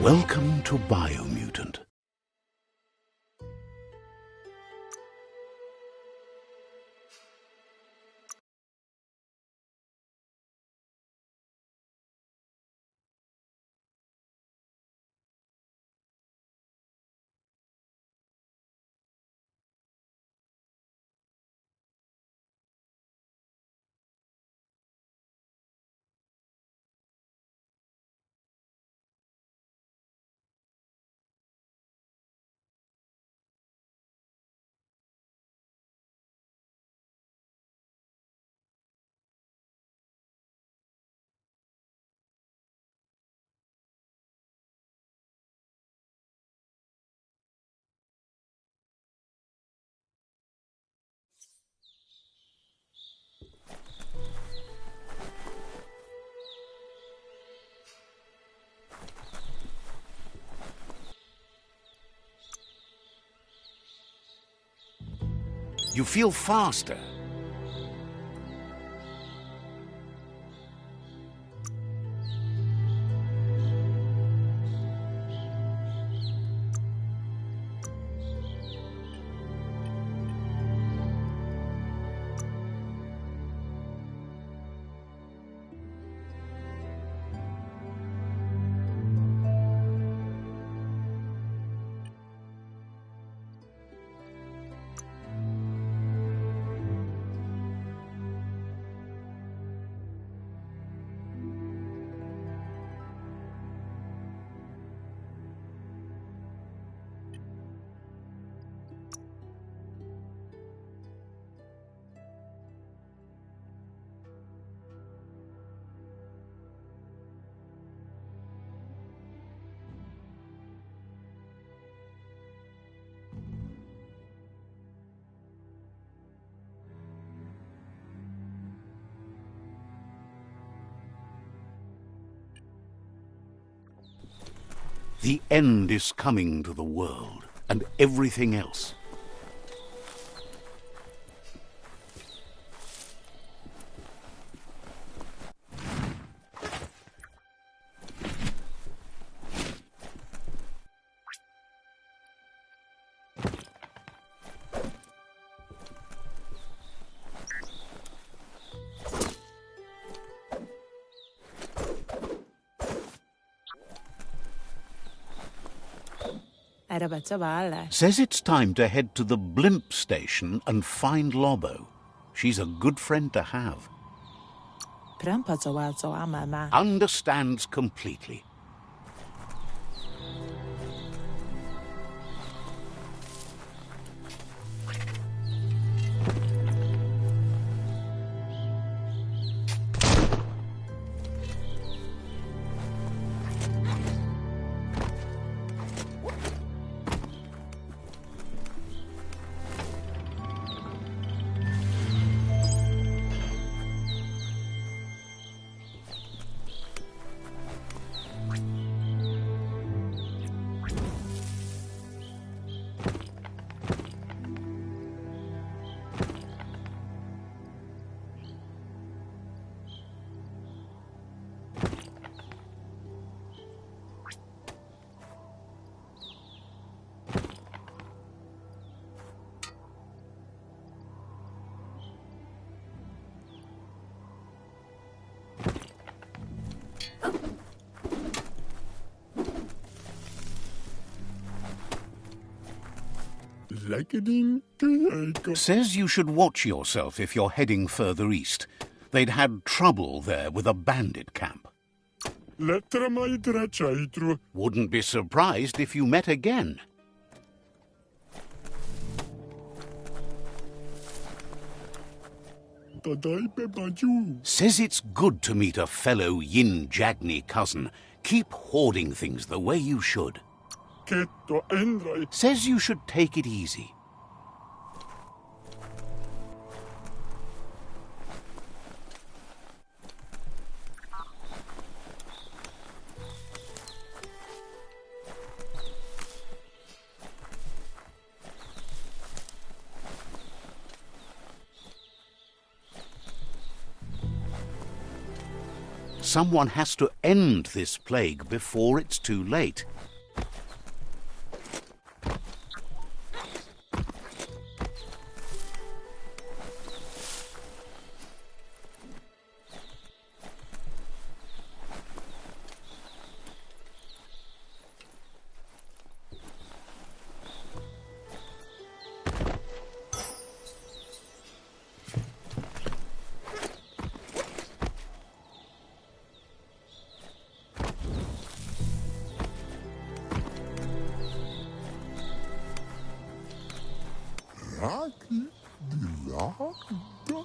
Welcome to Biomutant. You feel faster. The end is coming to the world and everything else. Says it's time to head to the blimp station and find Lobo. She's a good friend to have. Understands completely. Says you should watch yourself if you're heading further east. They'd had trouble there with a bandit camp. Wouldn't be surprised if you met again. Says it's good to meet a fellow Yin Jagni cousin. Keep hoarding things the way you should. Says you should take it easy. Someone has to end this plague before it's too late.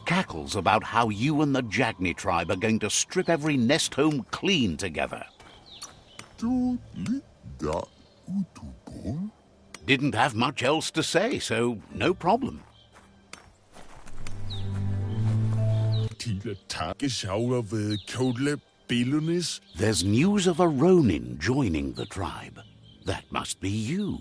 Cackles about how you and the Jagni Tribe are going to strip every nest home clean together. Didn't have much else to say, so no problem. There's news of a Ronin joining the tribe. That must be you.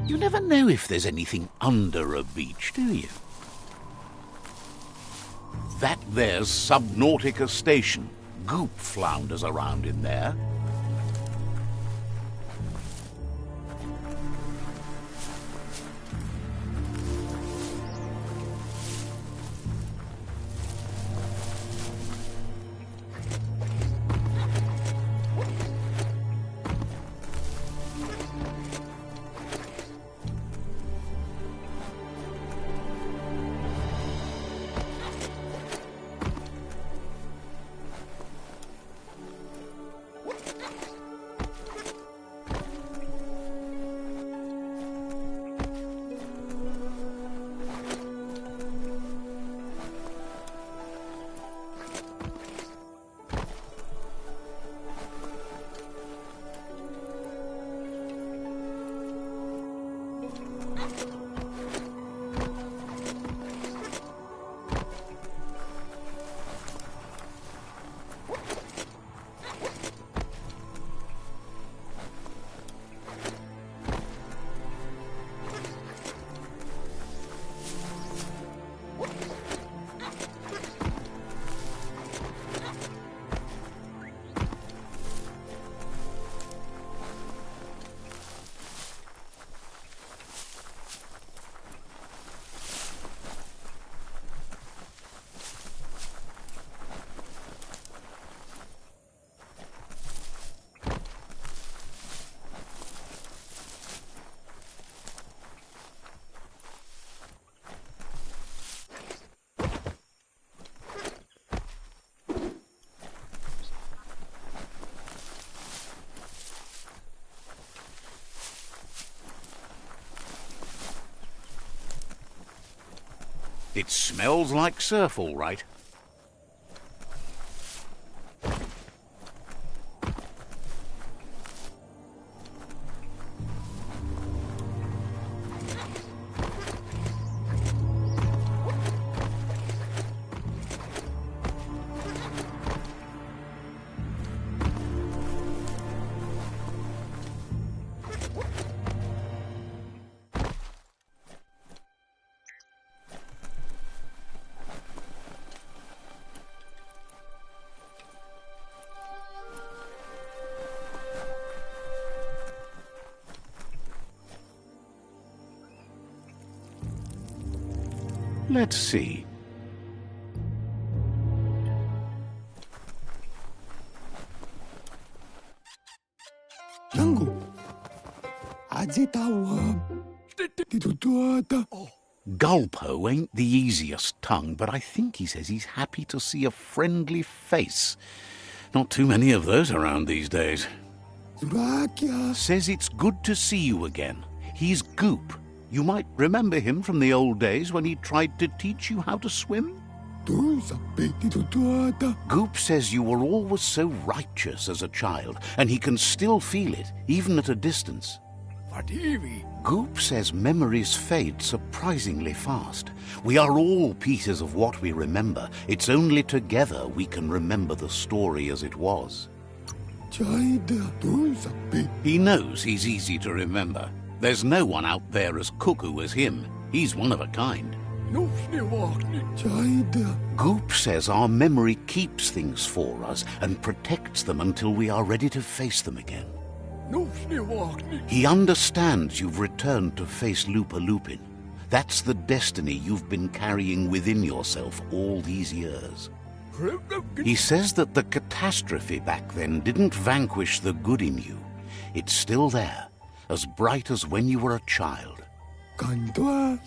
You never know if there's anything under a beach, do you? That there's Subnautica Station. Goop flounders around in there. It smells like surf, all right. Let's see. Gulpo ain't the easiest tongue, but I think he says he's happy to see a friendly face. Not too many of those around these days. Says it's good to see you again. He's Goop. You might remember him from the old days when he tried to teach you how to swim. Goop says you were always so righteous as a child, and he can still feel it, even at a distance. Goop says memories fade surprisingly fast. We are all pieces of what we remember. It's only together we can remember the story as it was. He knows he's easy to remember. There's no one out there as cuckoo as him. He's one of a kind. Goop says our memory keeps things for us and protects them until we are ready to face them again. He understands you've returned to face Lupa Lupin. That's the destiny you've been carrying within yourself all these years. He says that the catastrophe back then didn't vanquish the good in you. It's still there, as bright as when you were a child.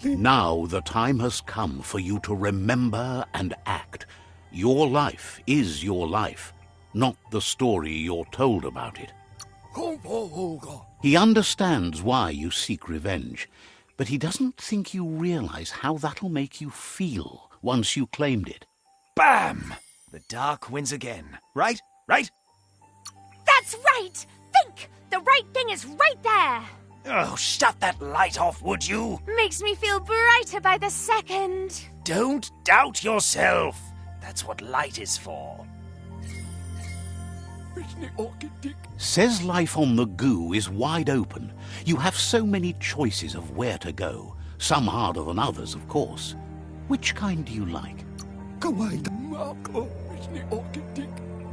Now the time has come for you to remember and act. Your life is your life, not the story you're told about it. He understands why you seek revenge, but he doesn't think you realize how that'll make you feel once you claimed it. Bam! The dark wins again. Right? Right? That's right! Think! The right thing is right there! Oh, shut that light off, would you? Makes me feel brighter by the second. Don't doubt yourself. That's what light is for. Says life on the goo is wide open. You have so many choices of where to go. Some harder than others, of course. Which kind do you like?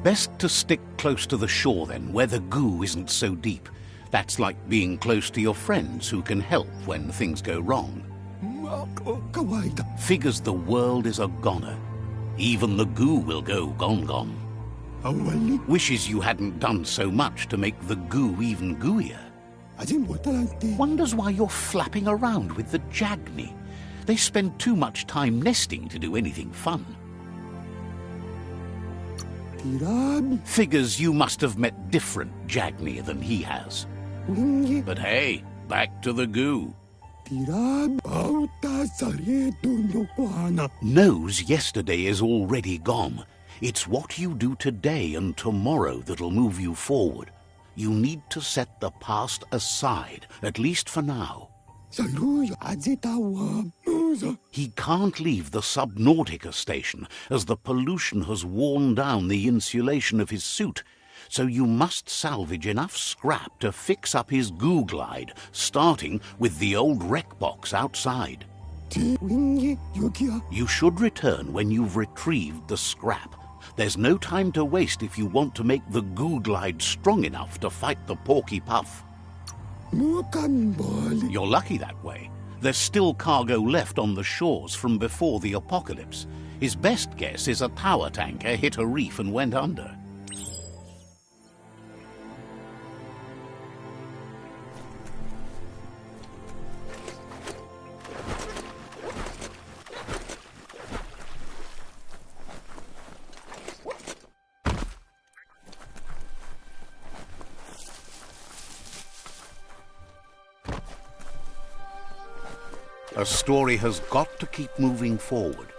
Best to stick close to the shore then, where the goo isn't so deep. That's like being close to your friends who can help when things go wrong. Figures the world is a goner. Even the goo will go gone. Wishes you hadn't done so much to make the goo even gooier. Wonders why you're flapping around with the Jagni. They spend too much time nesting to do anything fun. Figures you must have met different Jagni than he has. But hey, back to the goo. Knows yesterday is already gone. It's what you do today and tomorrow that'll move you forward. You need to set the past aside, at least for now. He can't leave the Subnautica station, as the pollution has worn down the insulation of his suit. So you must salvage enough scrap to fix up his goo glide, starting with the old wreck box outside. You should return when you've retrieved the scrap. There's no time to waste if you want to make the goo glide strong enough to fight the Porky Puff. You're lucky that way. There's still cargo left on the shores from before the apocalypse. His best guess is a power tanker hit a reef and went under. A story has got to keep moving forward.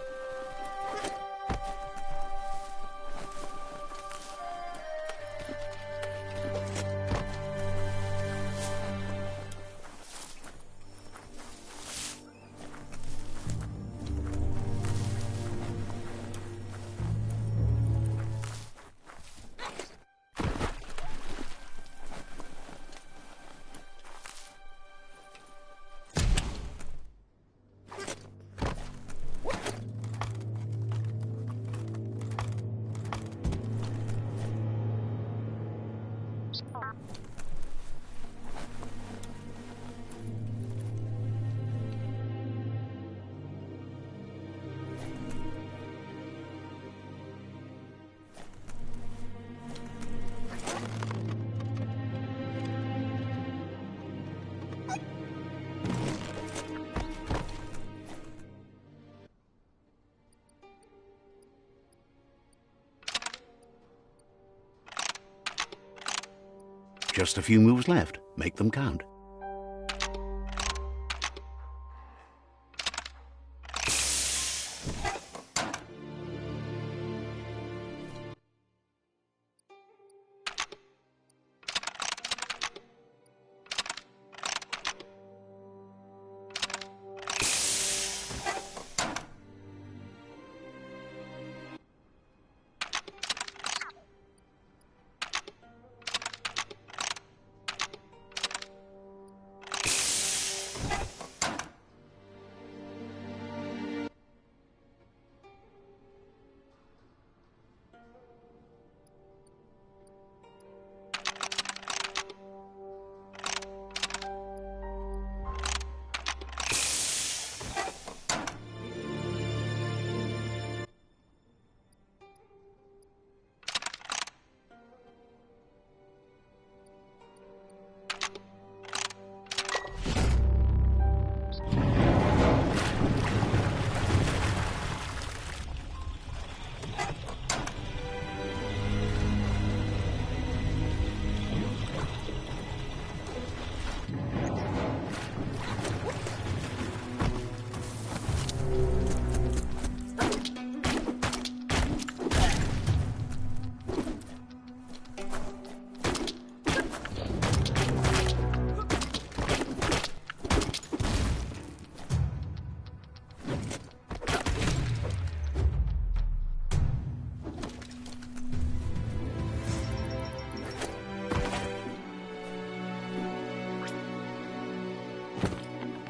Just a few moves left. Make them count.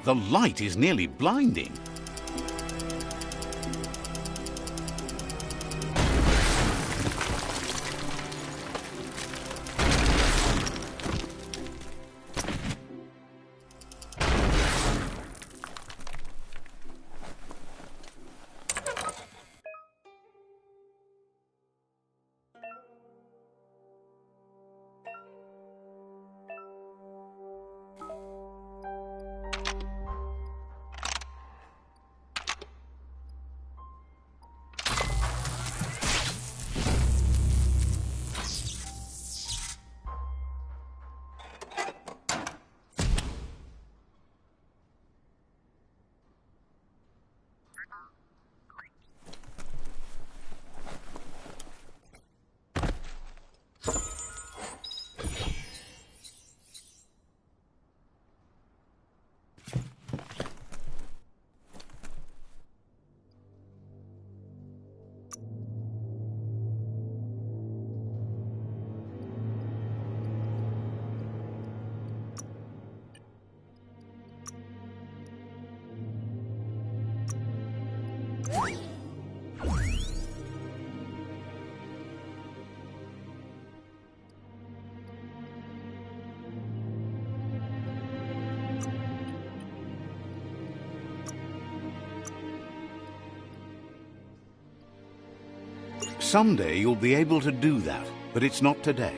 The light is nearly blinding. Someday you'll be able to do that, but it's not today.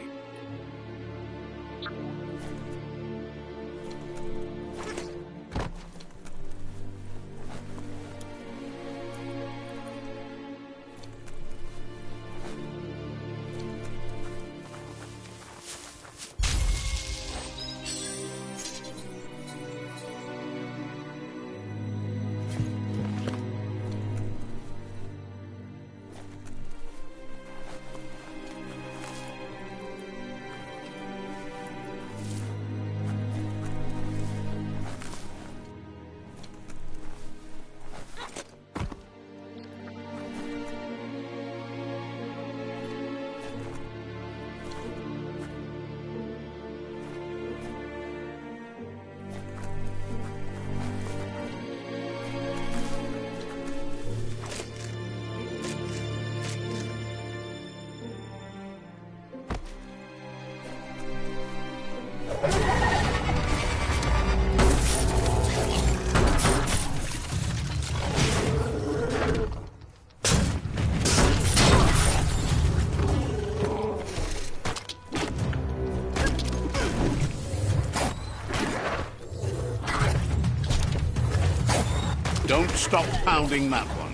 Don't stop pounding that one.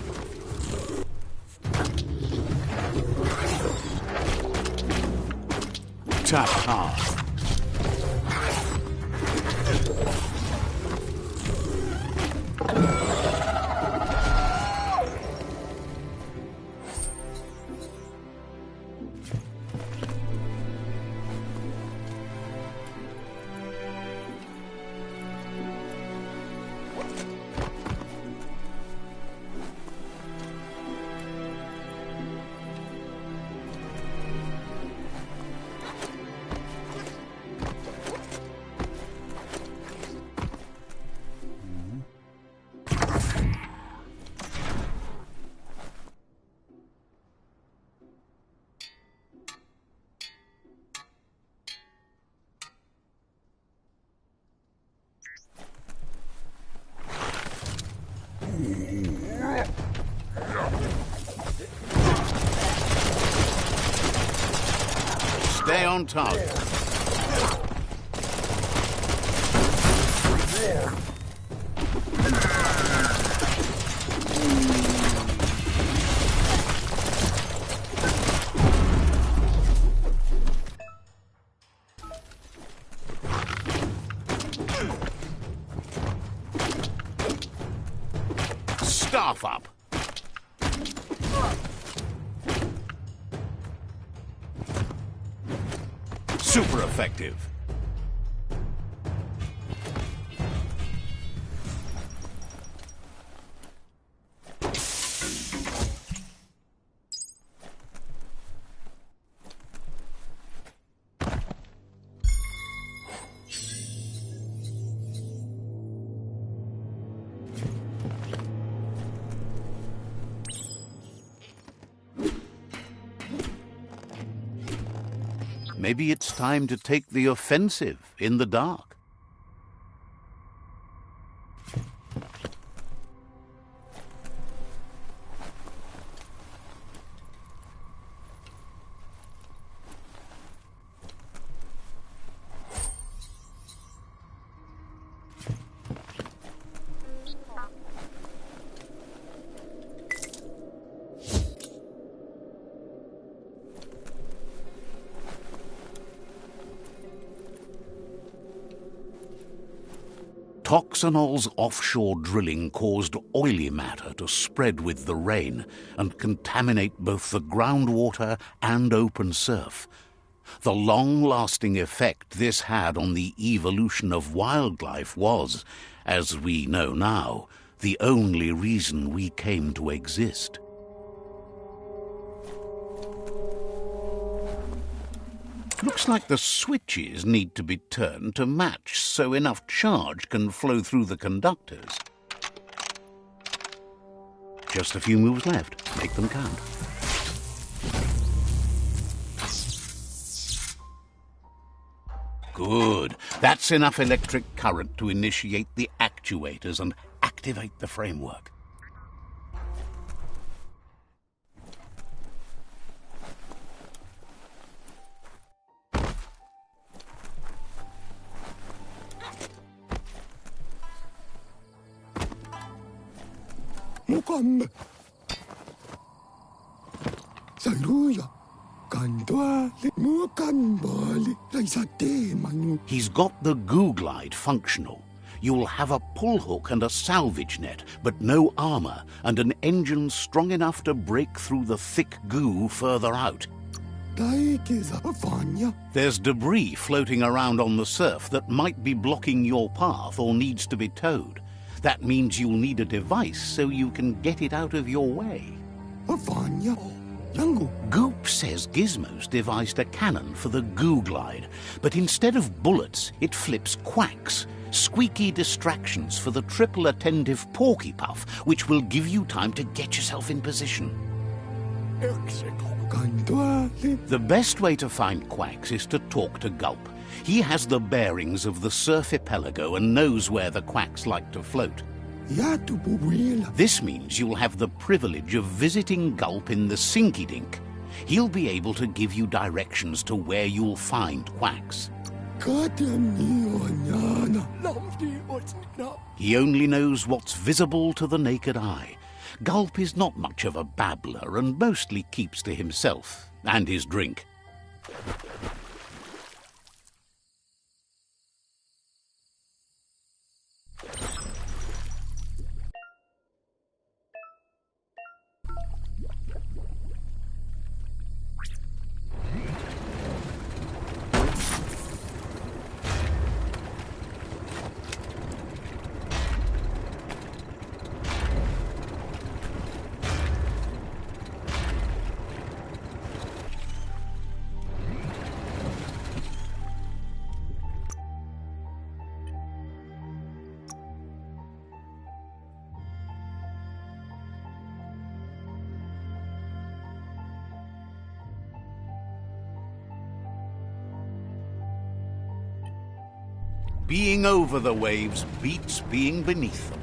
Tap hard. Stay on target. Staff up. Super effective. Maybe it's time to take the offensive in the dark. Toxanol's offshore drilling caused oily matter to spread with the rain and contaminate both the groundwater and open surf. The long-lasting effect this had on the evolution of wildlife was, as we know now, the only reason we came to exist. Looks like the switches need to be turned to match so enough charge can flow through the conductors. Just a few moves left. Make them count. Good. That's enough electric current to initiate the actuators and activate the framework. He's got the goo glide functional. You'll have a pull hook and a salvage net, but no armor, and an engine strong enough to break through the thick goo further out. There's debris floating around on the surf that might be blocking your path or needs to be towed. That means you'll need a device so you can get it out of your way. Goop says Gizmo's devised a cannon for the goo glide, but instead of bullets, it flips quacks, squeaky distractions for the triple attentive porky puff, which will give you time to get yourself in position. The best way to find quacks is to talk to Gulp. He has the bearings of the surf archipelago and knows where the quacks like to float. This means you'll have the privilege of visiting Gulp in the Sinky Dink. He'll be able to give you directions to where you'll find quacks. He only knows what's visible to the naked eye. Gulp is not much of a babbler and mostly keeps to himself and his drink. Being over the waves beats being beneath them.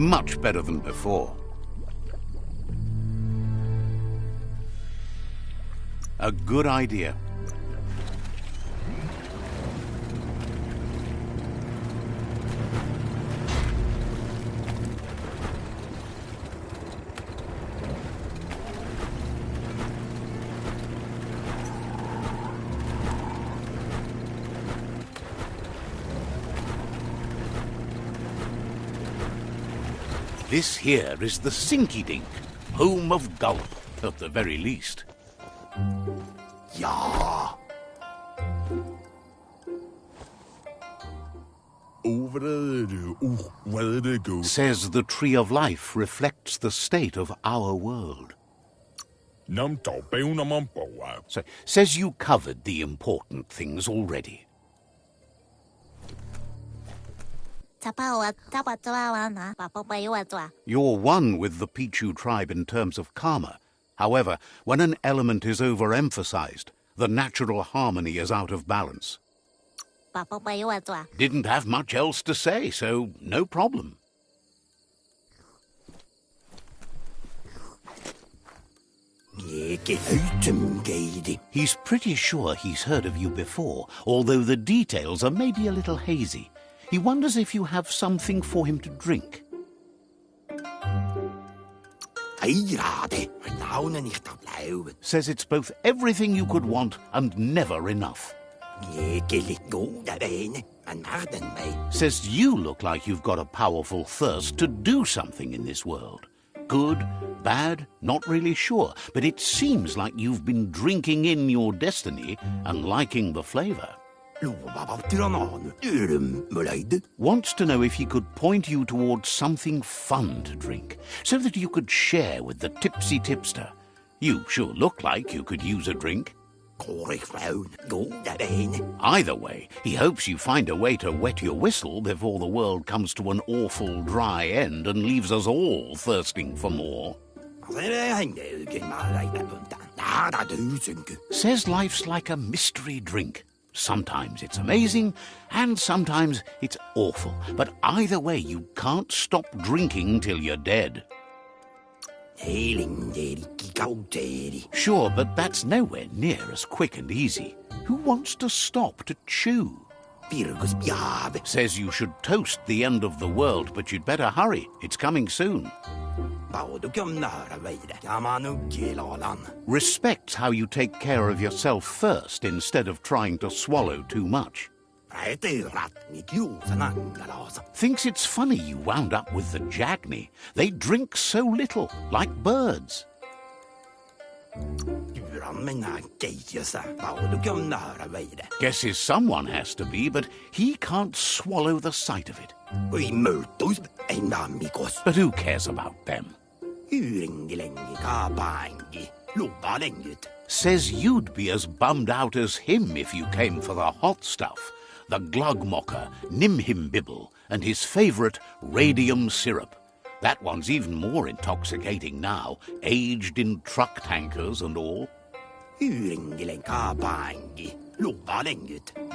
Much better than before. A good idea. This here is the Sinky Dink, home of Gulp, at the very least. Ja. Says the Tree of Life reflects the state of our world. So, says you covered the important things already. You're one with the Pichu tribe in terms of karma. However, when an element is overemphasized, the natural harmony is out of balance. Didn't have much else to say, so no problem. He's pretty sure he's heard of you before, although the details are maybe a little hazy. He wonders if you have something for him to drink. Says it's both everything you could want and never enough. Says you look like you've got a powerful thirst to do something in this world. Good, bad, not really sure, but it seems like you've been drinking in your destiny and liking the flavor. Wants to know if he could point you towards something fun to drink, so that you could share with the tipsy tipster. You sure look like you could use a drink. Either way, he hopes you find a way to wet your whistle before the world comes to an awful dry end and leaves us all thirsting for more. Says life's like a mystery drink. Sometimes it's amazing, and sometimes it's awful. But either way, you can't stop drinking till you're dead. Sure, but that's nowhere near as quick and easy. Who wants to stop to chew? Says you should toast the end of the world, but you'd better hurry. It's coming soon. Respects how you take care of yourself first instead of trying to swallow too much. Thinks it's funny you wound up with the Jagni. They drink so little, like birds. Guesses someone has to be, but he can't swallow the sight of it. But who cares about them? Says you'd be as bummed out as him if you came for the hot stuff. The glugmocker, Nimhimbibble, and his favourite radium syrup. That one's even more intoxicating now, aged in truck tankers and all.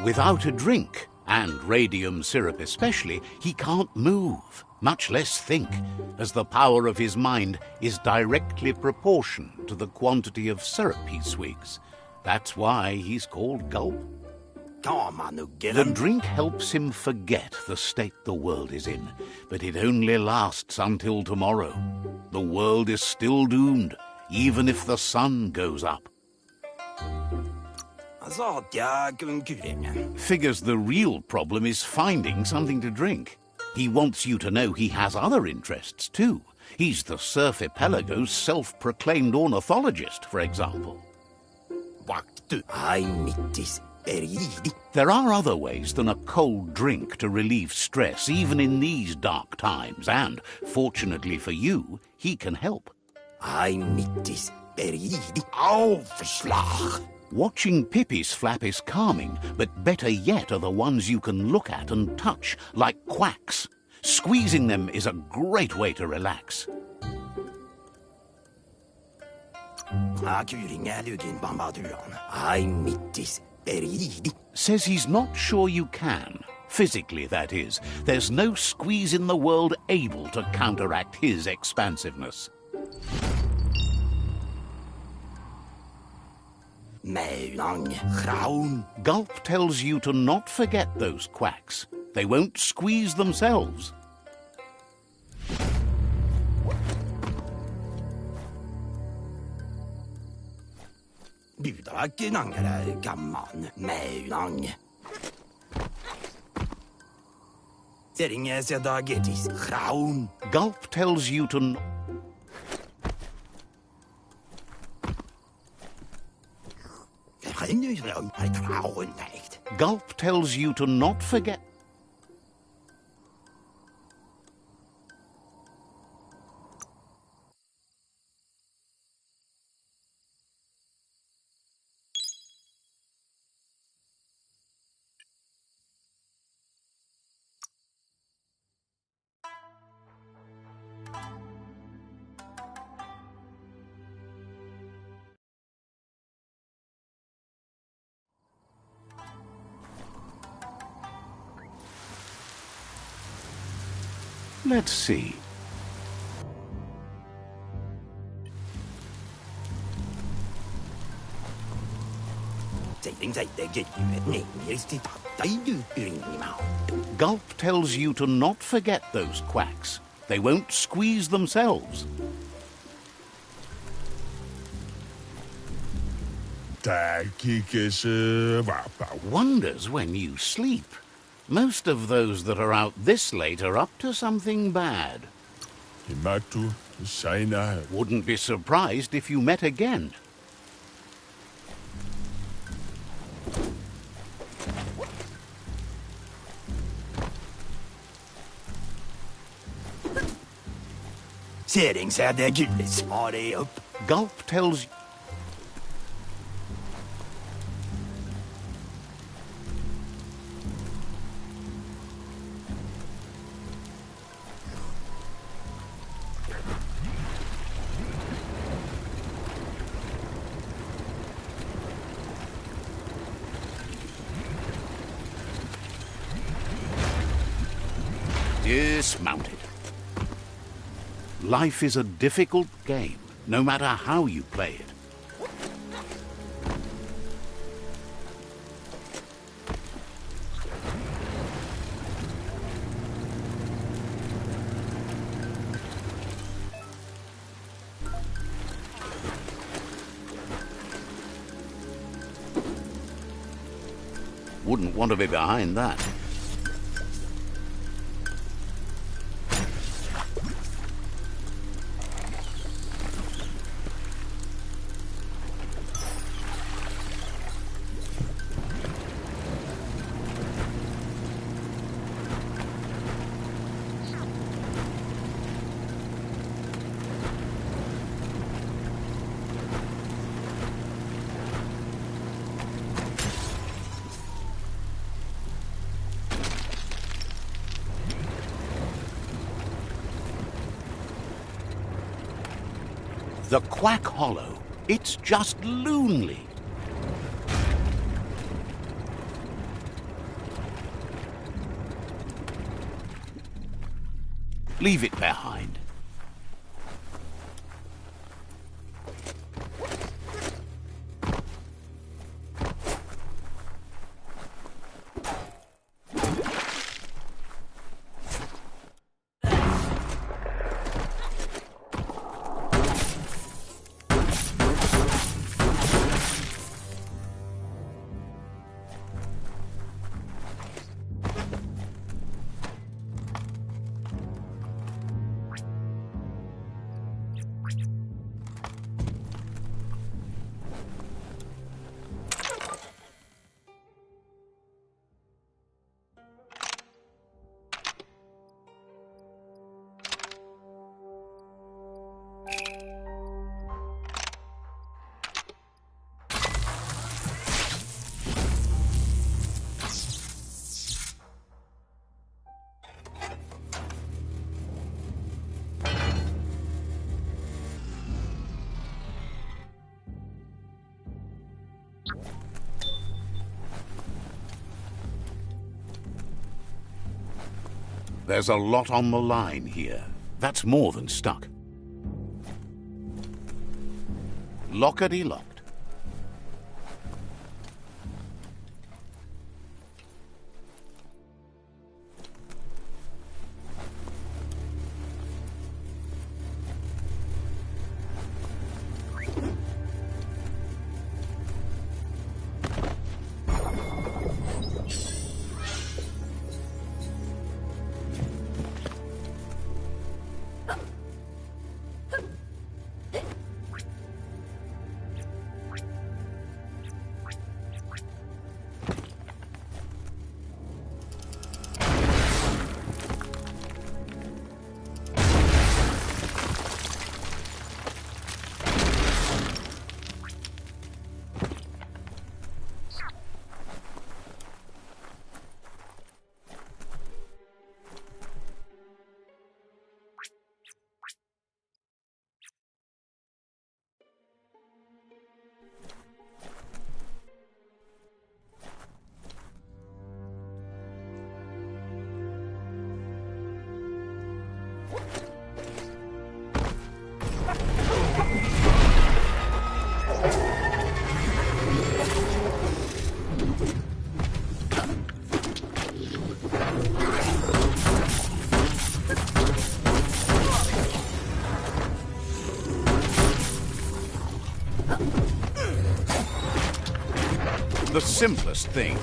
Without a drink, and radium syrup especially, he can't move, much less think, as the power of his mind is directly proportioned to the quantity of syrup he swigs. That's why he's called Gulp. The drink helps him forget the state the world is in, but it only lasts until tomorrow. The world is still doomed, even if the sun goes up. Figures the real problem is finding something to drink. He wants you to know he has other interests too. He's the Surf Archipelago's self-proclaimed ornithologist, for example. There are other ways than a cold drink to relieve stress, even in these dark times, and, fortunately for you, he can help. Watching Pippi's flap is calming, but better yet are the ones you can look at and touch, like quacks. Squeezing them is a great way to relax. Says he's not sure you can. Physically, that is. There's no squeeze in the world able to counteract his expansiveness. Gulp tells you to not forget those quacks. They won't squeeze themselves. Gulp tells you to... Gulp tells you to not forget... Let's see. Gulp tells you to not forget those quacks. They won't squeeze themselves. Wonders when you sleep. Most of those that are out this late are up to something bad. Wouldn't be surprised if you met again. Gulp tells you... Dismounted. Life is a difficult game, no matter how you play it. Wouldn't want to be behind that. The Quack Hollow. It's just lonely. Leave it behind. There's a lot on the line here. That's more than stuck. Lockety-locked. The simplest thing.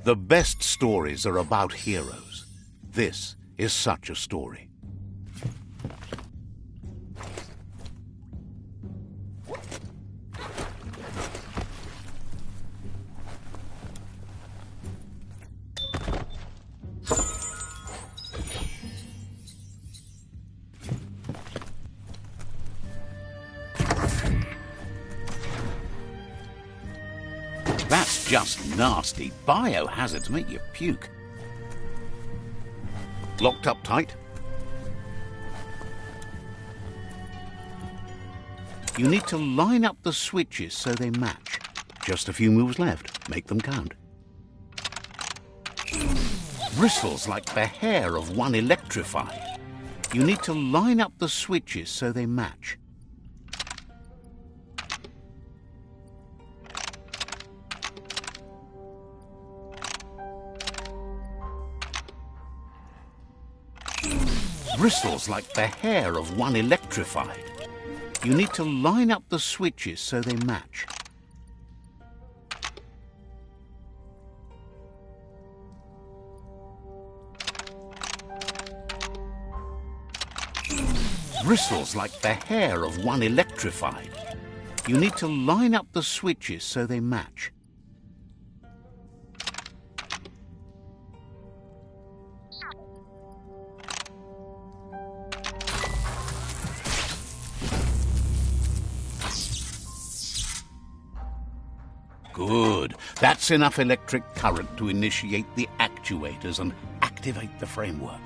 The best stories are about heroes. This is such a story. That's just nasty. Biohazards make you puke. Locked up tight? You need to line up the switches so they match. Just a few moves left. Make them count. Bristles like the hair of one electrified. You need to line up the switches so they match. Bristles like the hair of one electrified. You need to line up the switches so they match. Bristles like the hair of one electrified. You need to line up the switches so they match. Good. That's enough electric current to initiate the actuators and activate the framework.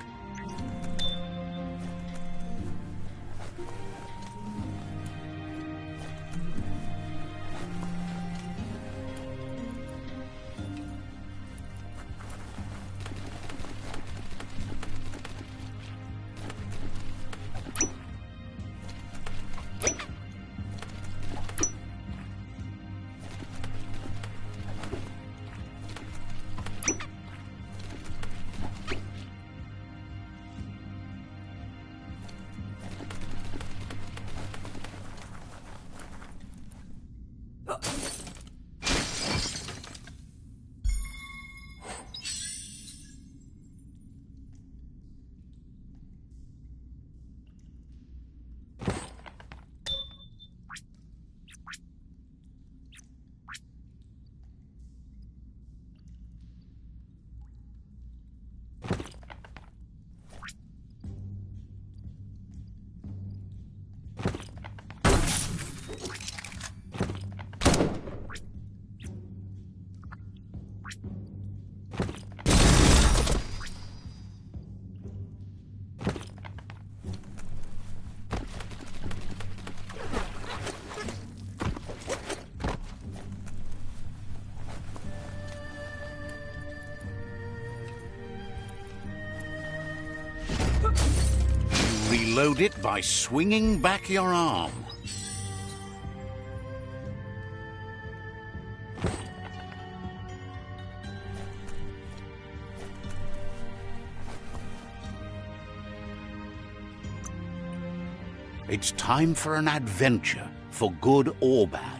Reload it by swinging back your arm. It's time for an adventure, for good or bad.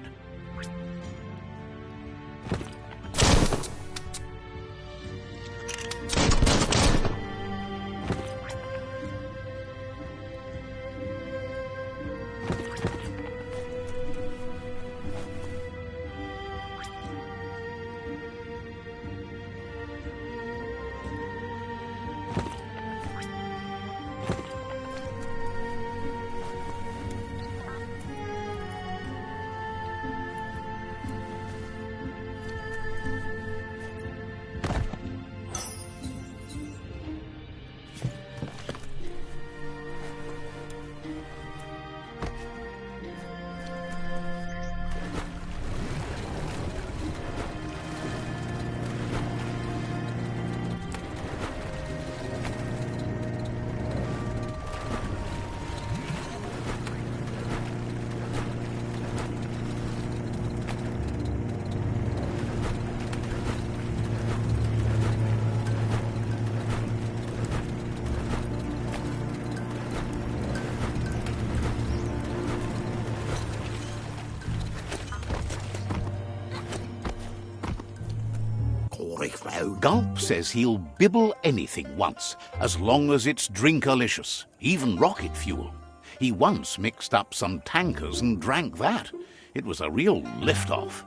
Gulp says he'll bibble anything once, as long as it's drinkalicious, even rocket fuel. He once mixed up some tankers and drank that. It was a real lift-off.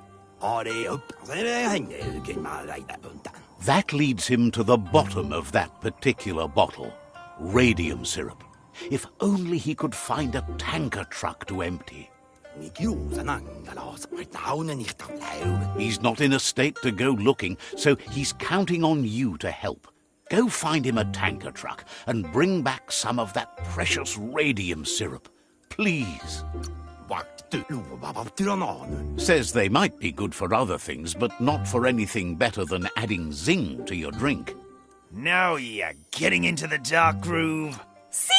That leads him to the bottom of that particular bottle. Radium syrup. If only he could find a tanker truck to empty. He's not in a state to go looking, so he's counting on you to help. Go find him a tanker truck and bring back some of that precious radium syrup. Please. Says they might be good for other things, but not for anything better than adding zing to your drink. Now you're getting into the dark groove. See?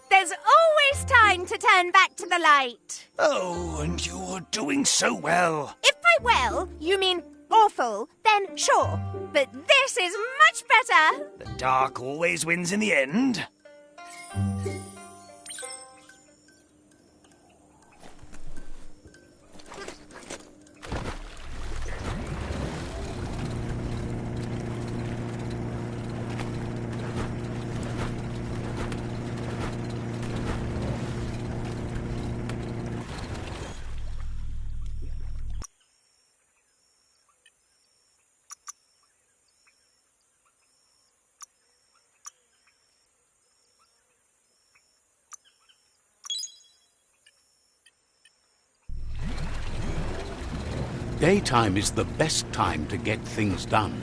There's always time to turn back to the light. Oh, and you're doing so well. If by well you mean awful, then sure. But this is much better. The dark always wins in the end. Daytime is the best time to get things done.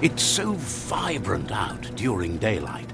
It's so vibrant out during daylight.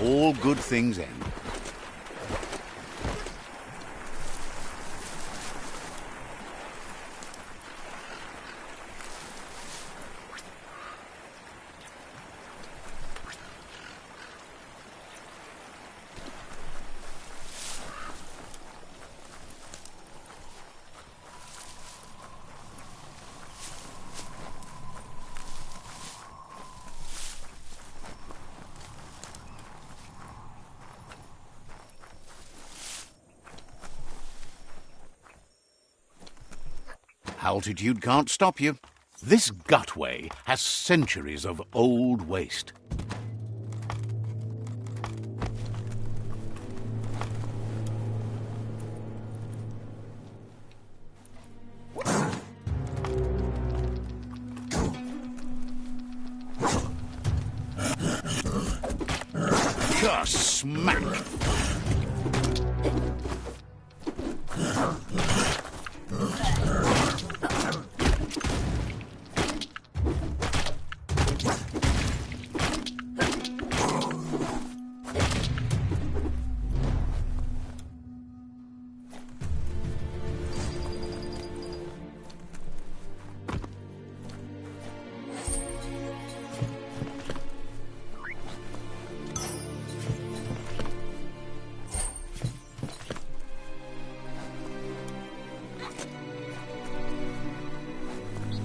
All good things end. Altitude can't stop you. This gutway has centuries of old waste. Smack!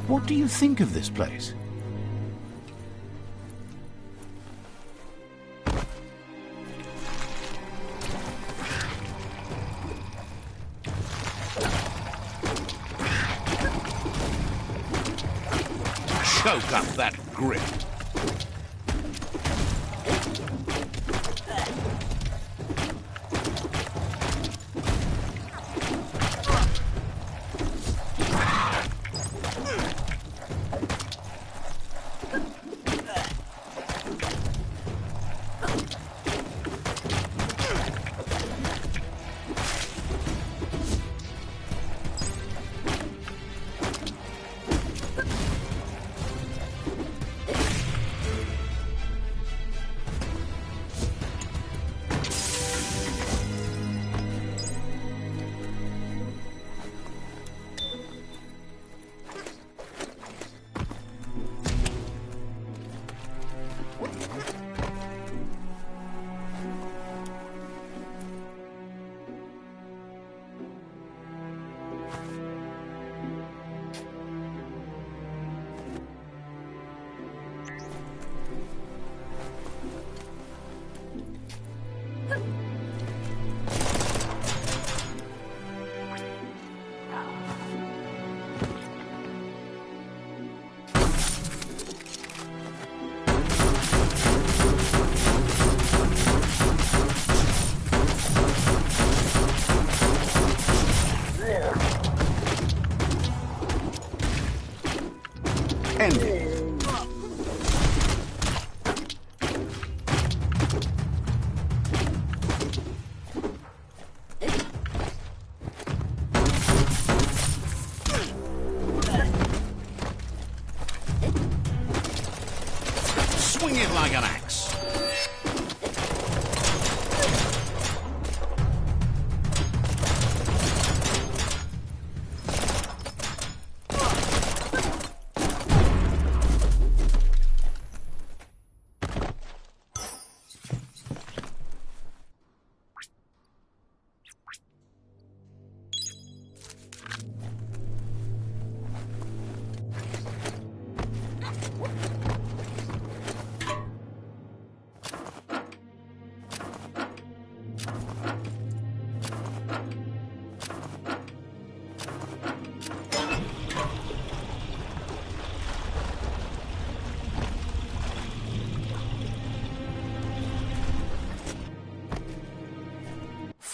What do you think of this place? Choke up that grip. Swing it like an axe.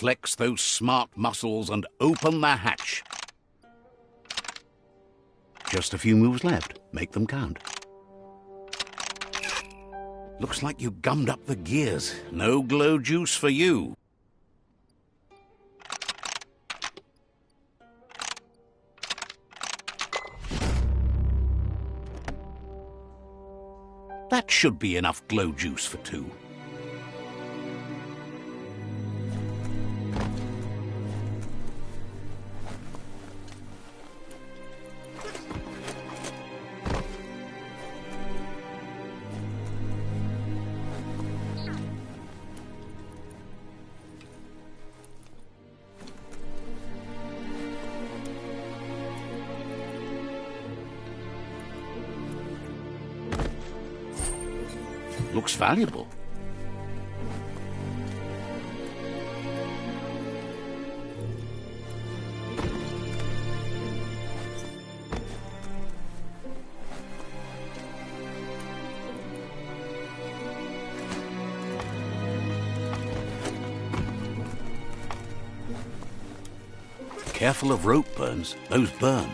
Flex those smart muscles and open the hatch. Just a few moves left. Make them count. Looks like you gummed up the gears. No glow juice for you. That should be enough glow juice for two. Looks valuable. Careful of rope burns. Those burn.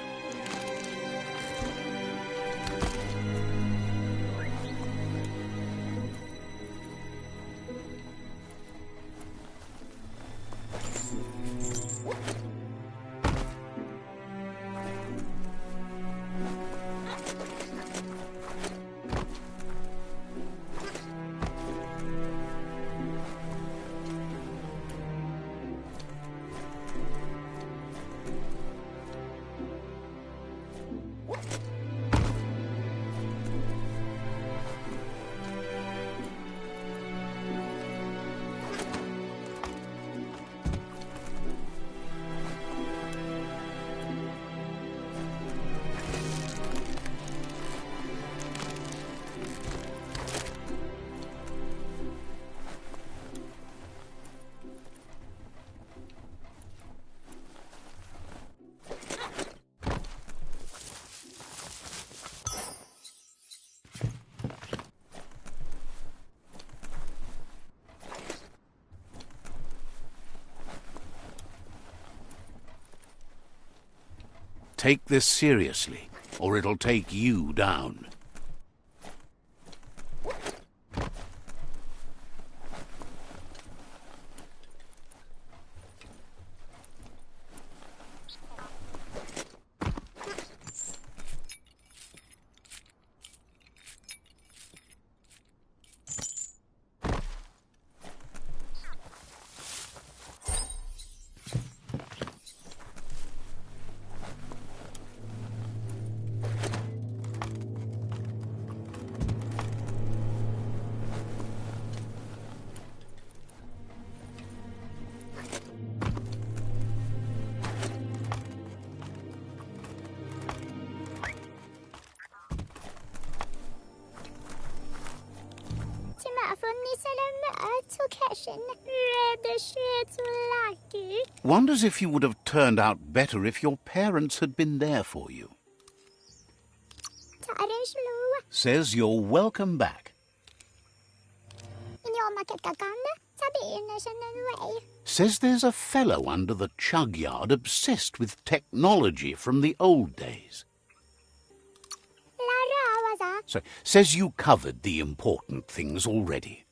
Take this seriously, or it'll take you down. Wonders if you would have turned out better if your parents had been there for you. Says you're welcome back. Says there's a fellow under the chug yard obsessed with technology from the old days. So, says you covered the important things already.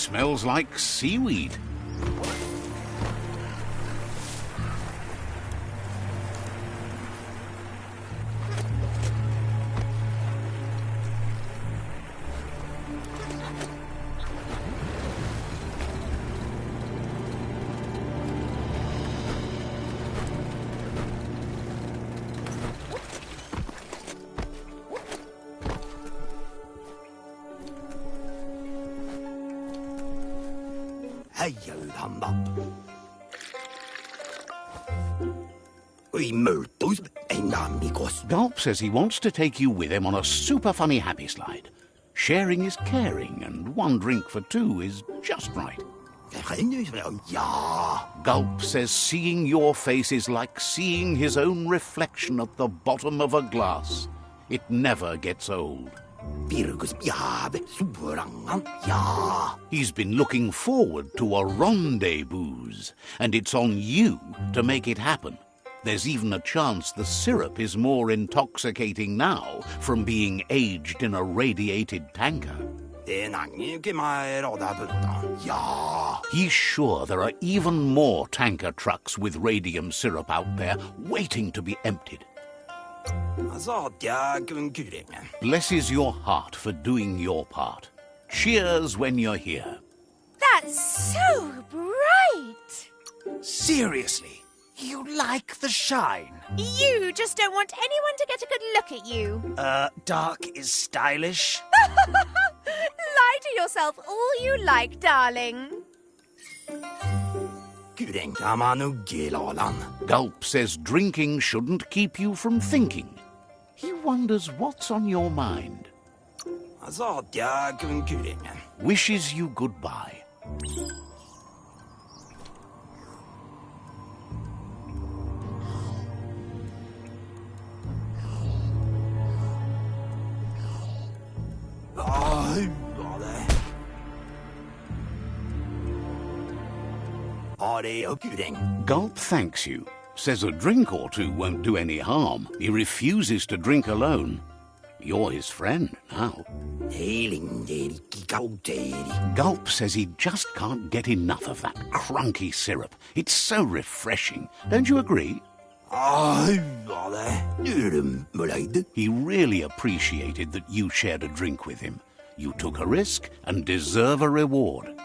smells like seaweed. Gulp says he wants to take you with him on a super funny happy slide. Sharing is caring, and one drink for two is just right. Gulp says seeing your face is like seeing his own reflection at the bottom of a glass. It never gets old. He's been looking forward to a rendezvous, and it's on you to make it happen. There's even a chance the syrup is more intoxicating now from being aged in a radiated tanker. He's sure there are even more tanker trucks with radium syrup out there waiting to be emptied. Blesses your heart for doing your part. Cheers when you're here. That's so bright. Seriously, you like the shine? You just don't want anyone to get a good look at you. Dark is stylish? Lie to yourself all you like, darling. Gulp says drinking shouldn't keep you from thinking. He wonders what's on your mind. Wishes you goodbye. Gulp thanks you, says a drink or two won't do any harm. He refuses to drink alone. You're his friend now. Gulp says he just can't get enough of that crunky syrup. It's so refreshing. Don't you agree? He really appreciated that you shared a drink with him. You took a risk and deserve a reward.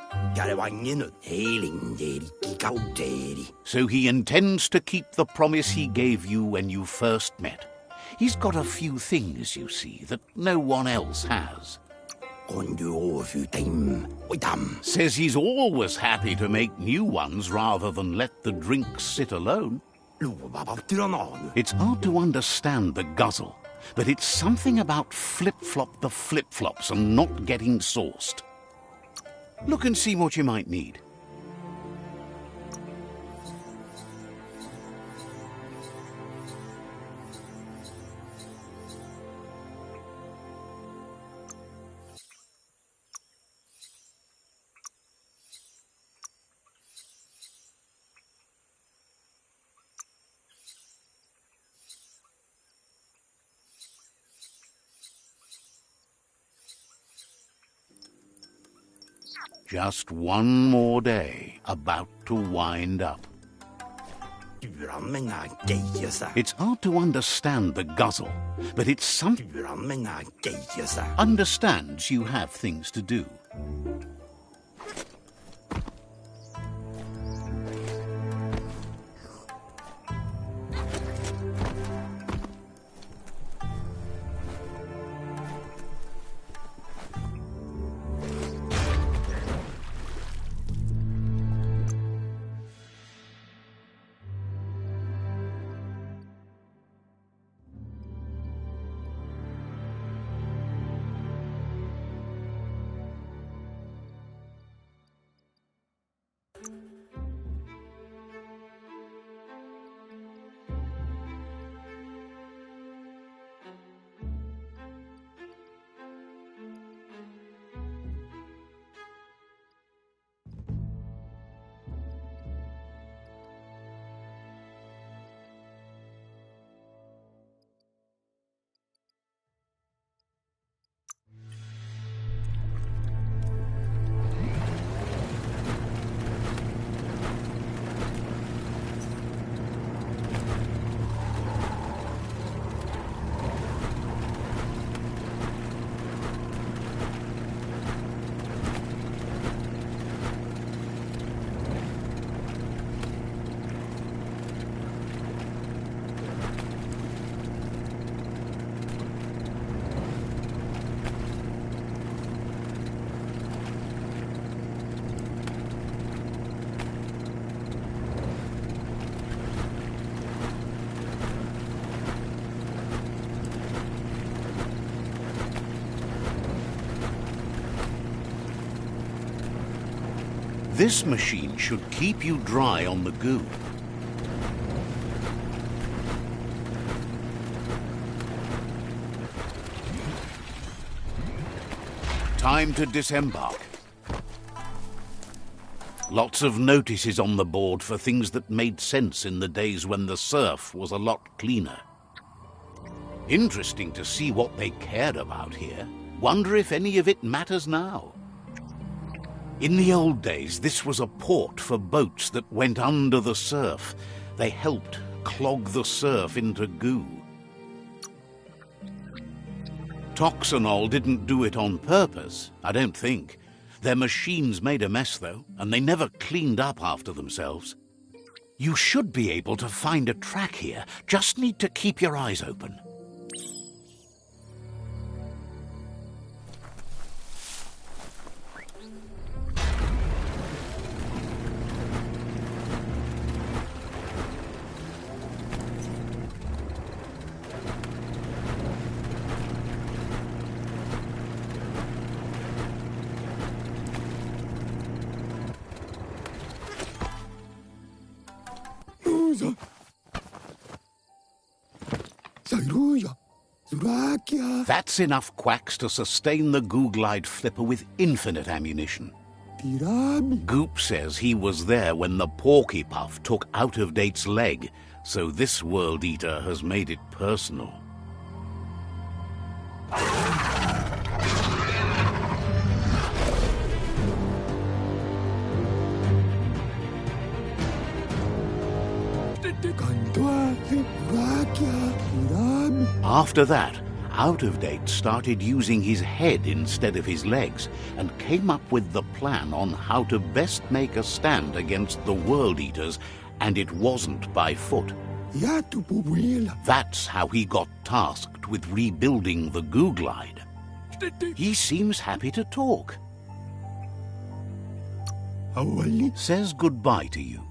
So he intends to keep the promise he gave you when you first met. He's got a few things, you see, that no one else has. Says he's always happy to make new ones rather than let the drinks sit alone. It's hard to understand the guzzle, but it's something about flip-flop the flip-flops and not getting sauced. Look and see what you might need. Just one more day, about to wind up. It's hard to understand the guzzle, but it's something understands you have things to do. This machine should keep you dry on the goo. Time to disembark. Lots of notices on the board for things that made sense in the days when the surf was a lot cleaner. Interesting to see what they cared about here. Wonder if any of it matters now. In the old days, this was a port for boats that went under the surf. They helped clog the surf into goo. Toxanol didn't do it on purpose, I don't think. Their machines made a mess, though, and they never cleaned up after themselves. You should be able to find a track here. Just need to keep your eyes open. That's enough quacks to sustain the Googlide flipper with infinite ammunition. Goop says he was there when the Porky Puff took Out-of-Date's leg, so this World Eater has made it personal. After that, Out-of-Date started using his head instead of his legs and came up with the plan on how to best make a stand against the Worldeaters, and it wasn't by foot. That's how he got tasked with rebuilding the Googlide. He seems happy to talk. Says goodbye to you.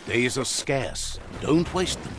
Days are scarce. Don't waste them.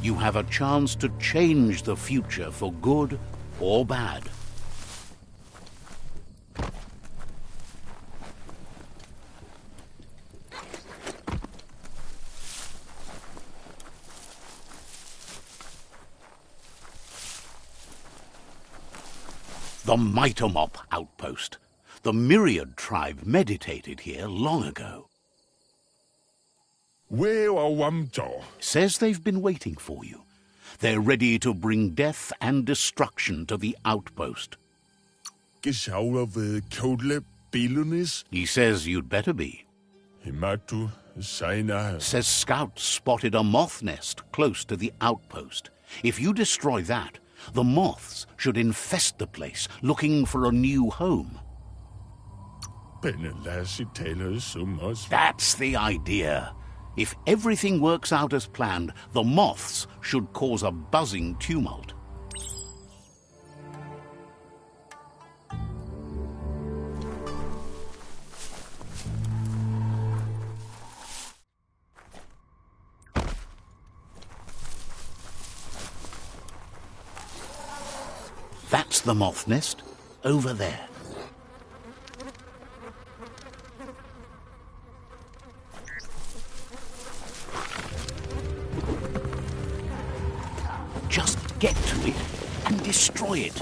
you have a chance to change the future for good or bad. The Mitomop outpost. The Myriad tribe meditated here long ago. Says they've been waiting for you. They're ready to bring death and destruction to the outpost. He says you'd better be. Says scouts spotted a moth nest close to the outpost. If you destroy that, the moths should infest the place, looking for a new home. That's the idea. If everything works out as planned, the moths should cause a buzzing tumult. That's the moth nest, over there. Just get to it and destroy it.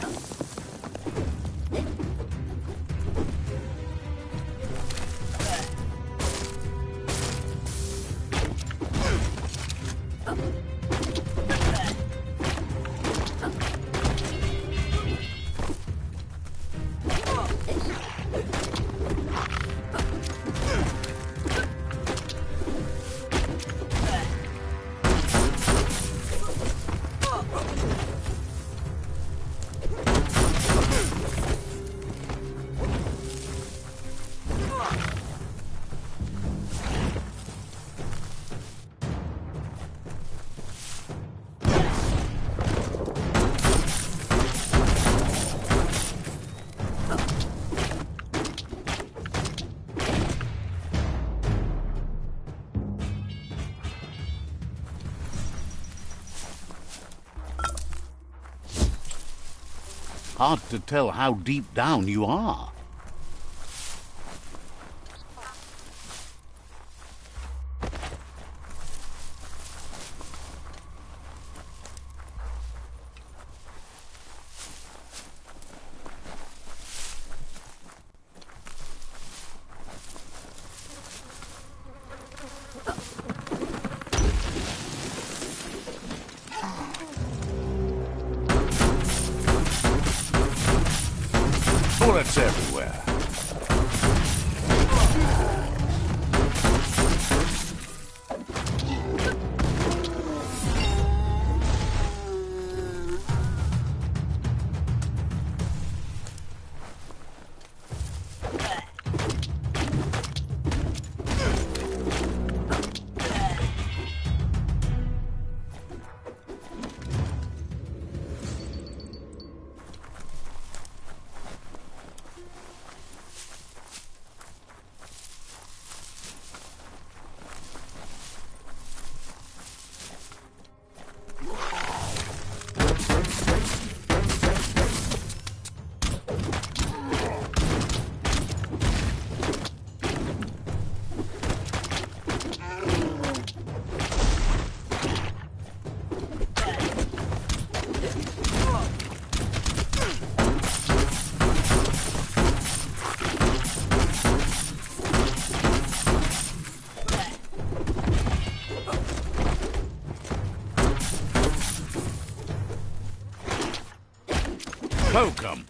Hard to tell how deep down you are. Bullets everywhere. Poke 'em.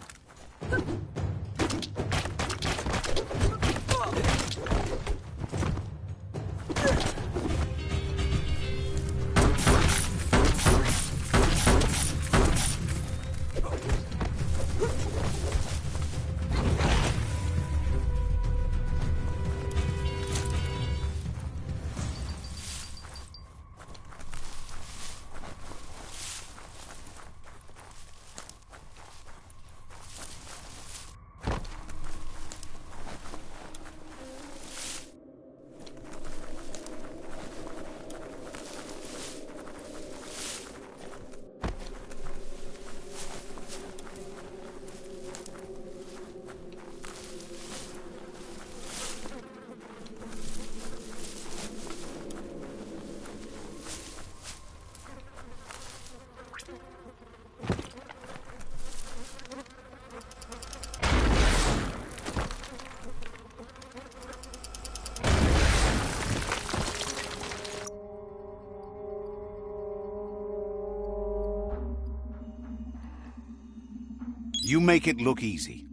You make it look easy.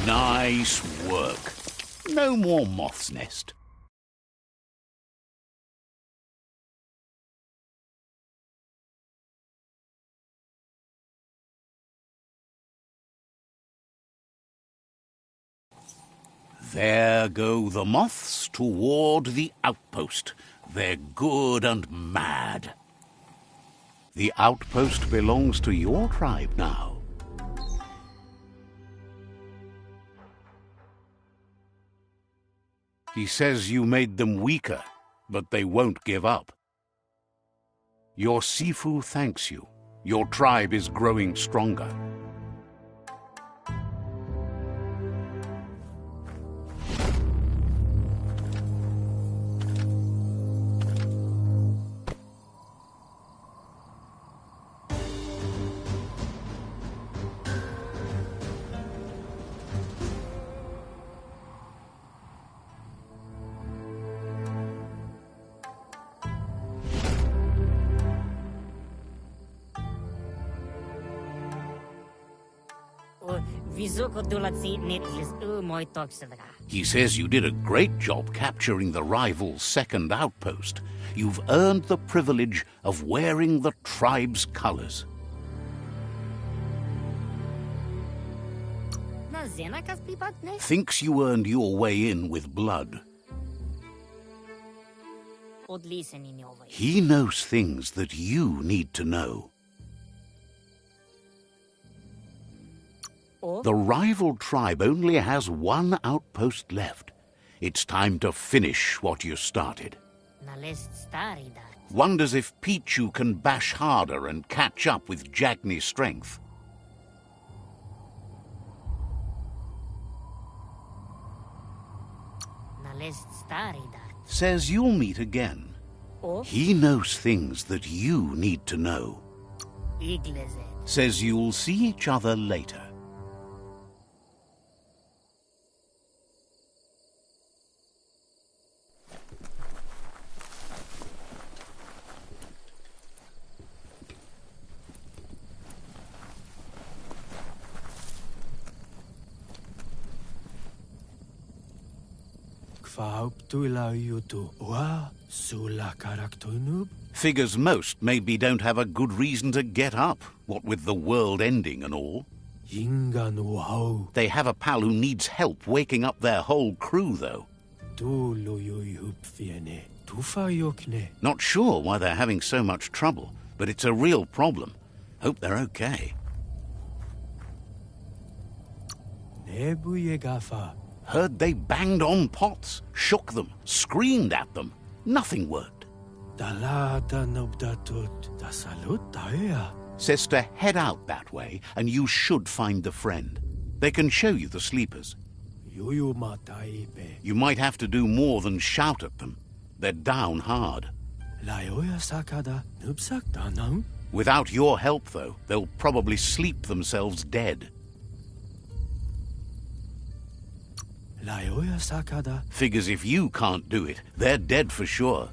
Nice work. No more moth's nest. There go the moths toward the outpost. They're good and mad. The outpost belongs to your tribe now. He says you made them weaker, but they won't give up. Your Sifu thanks you. Your tribe is growing stronger. He says you did a great job capturing the rival's second outpost. You've earned the privilege of wearing the tribe's colors. Thinks you earned your way in with blood. He knows things that you need to know. The rival tribe only has one outpost left. It's time to finish what you started. Wonders if Pichu can bash harder and catch up with Jagni's strength. Says you'll meet again. He knows things that you need to know. Says you'll see each other later. Figures most maybe don't have a good reason to get up, what with the world ending and all. They have a pal who needs help waking up their whole crew, though. Not sure why they're having so much trouble, but it's a real problem. Hope they're okay. Heard they banged on pots, shook them, screamed at them. Nothing worked. Says to head out that way, and you should find the friend. They can show you the sleepers. You might have to do more than shout at them. They're down hard. Without your help, though, they'll probably sleep themselves dead. Figures if you can't do it, they're dead for sure.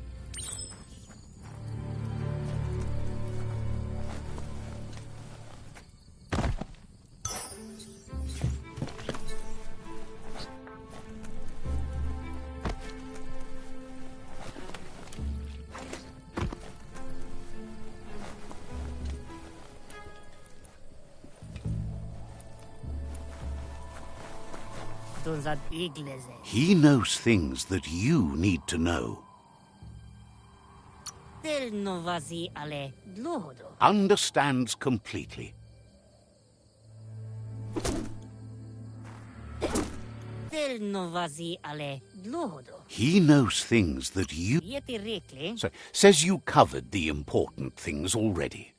He knows things that you need to know. Understands completely. He knows things that you... says you covered the important things already.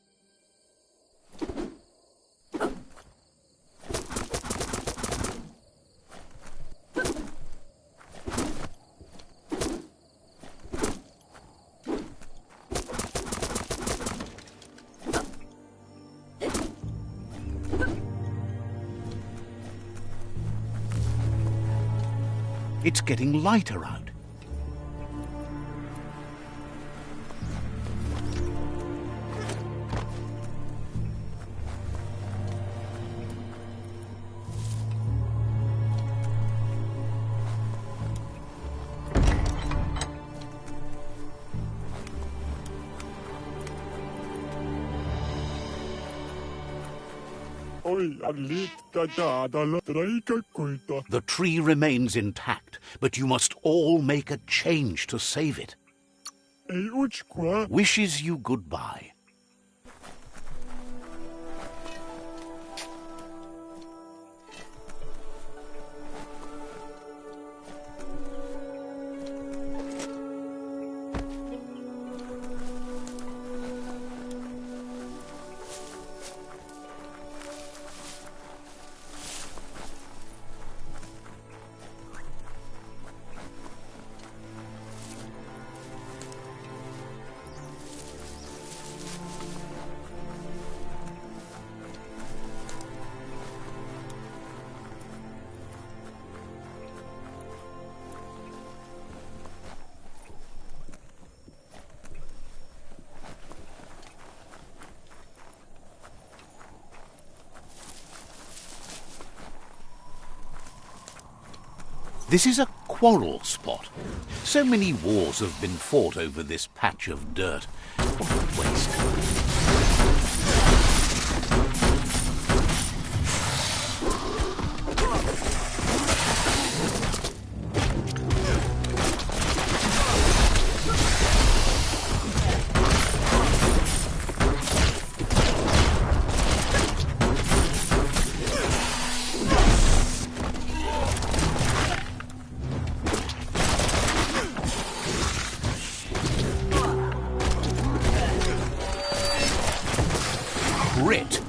It's getting lighter out. The tree remains intact, but you must all make a change to save it. Wishes you goodbye. This is a quarrel spot. So many wars have been fought over this patch of dirt. What a waste. Grit.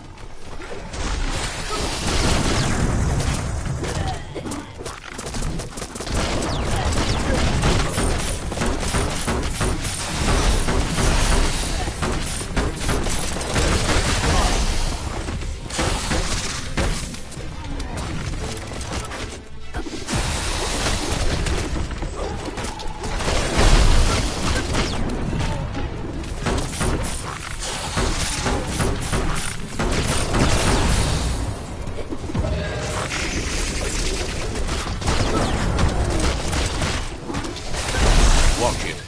Watch it.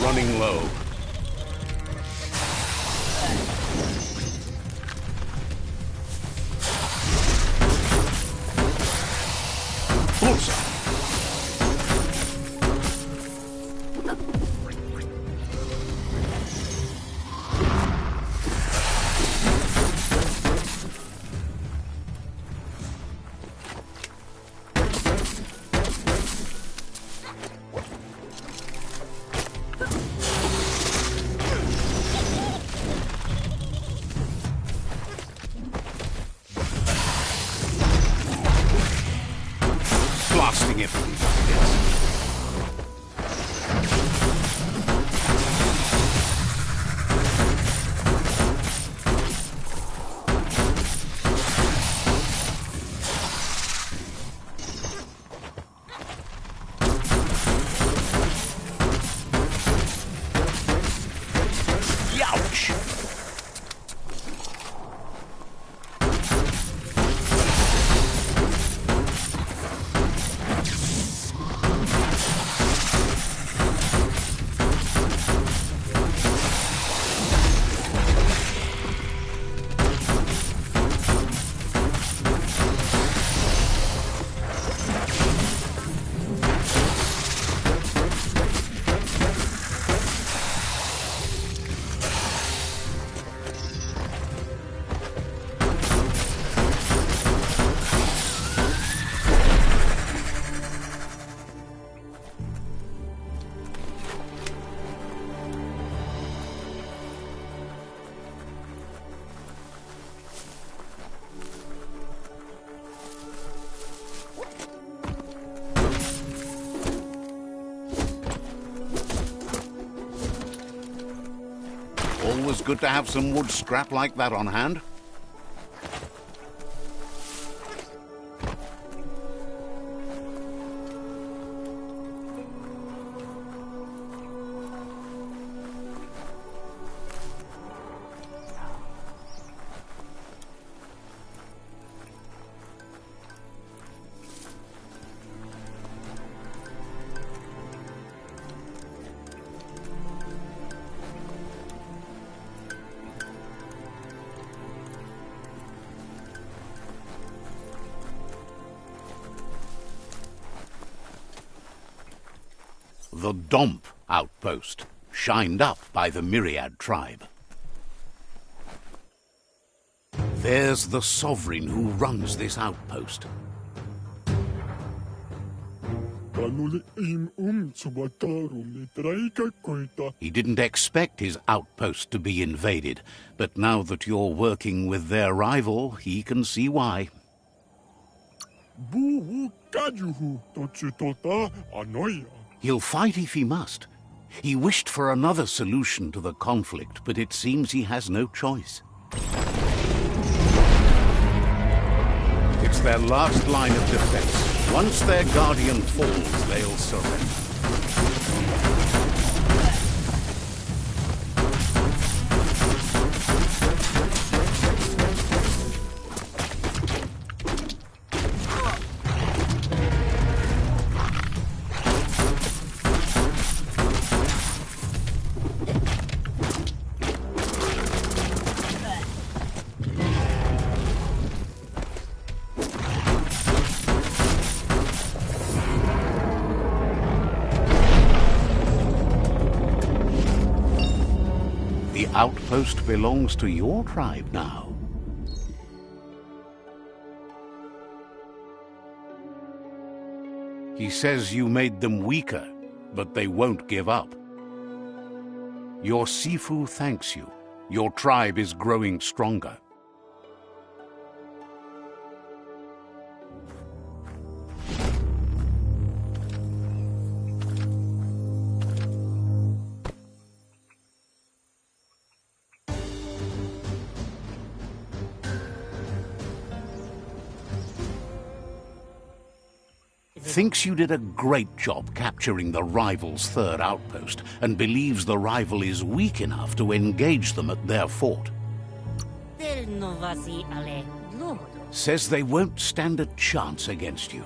Running low. Bullseye. Always good to have some wood scrap like that on hand. The Domp outpost, shined up by the Myriad tribe. There's the sovereign who runs this outpost. He didn't expect his outpost to be invaded, but now that you're working with their rival, he can see why. He'll fight if he must. He wished for another solution to the conflict, but it seems he has no choice. It's their last line of defense. Once their guardian falls, they'll surrender. The outpost belongs to your tribe now. He says you made them weaker, but they won't give up. Your Sifu thanks you. Your tribe is growing stronger. Thinks you did a great job capturing the rival's third outpost, and believes the rival is weak enough to engage them at their fort. Says they won't stand a chance against you.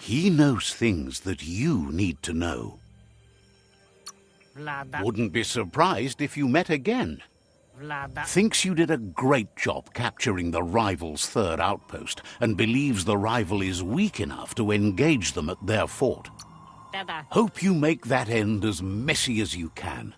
He knows things that you need to know. Wouldn't be surprised if you met again. Thinks you did a great job capturing the rival's third outpost, and believes the rival is weak enough to engage them at their fort. Hope you make that end as messy as you can.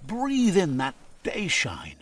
Breathe in that day shine.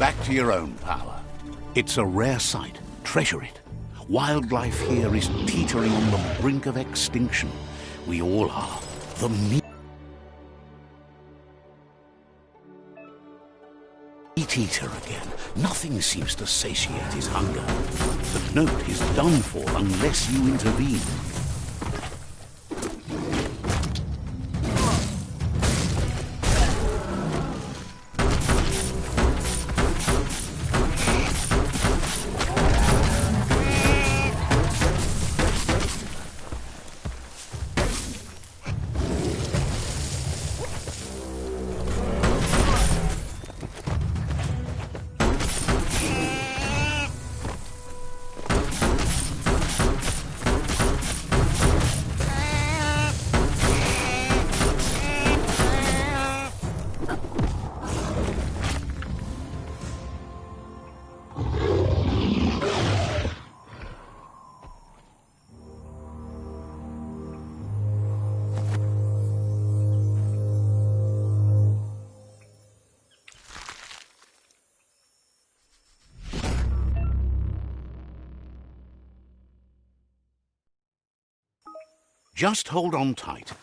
back to your own power. It's a rare sight. Treasure it. Wildlife here is teetering on the brink of extinction. We all are. The meat eater again. Nothing seems to satiate his hunger. The note is done for unless you intervene. Just hold on tight.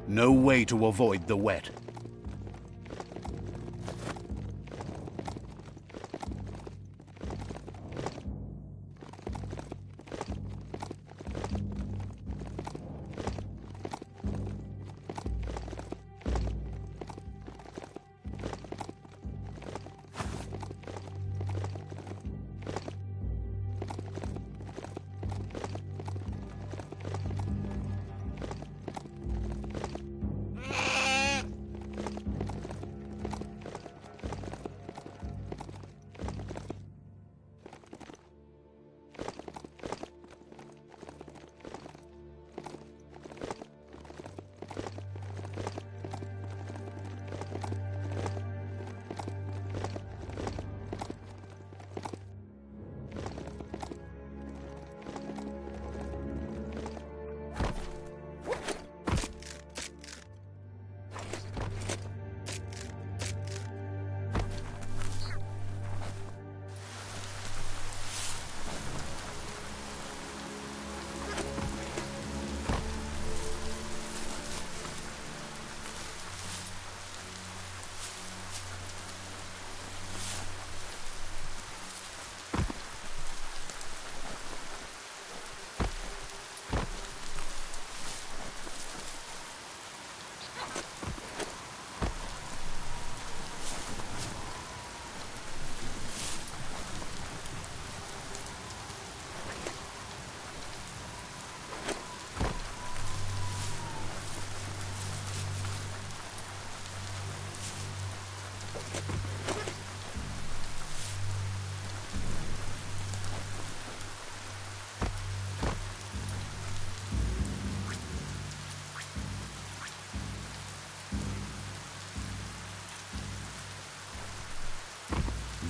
No way to avoid the wet.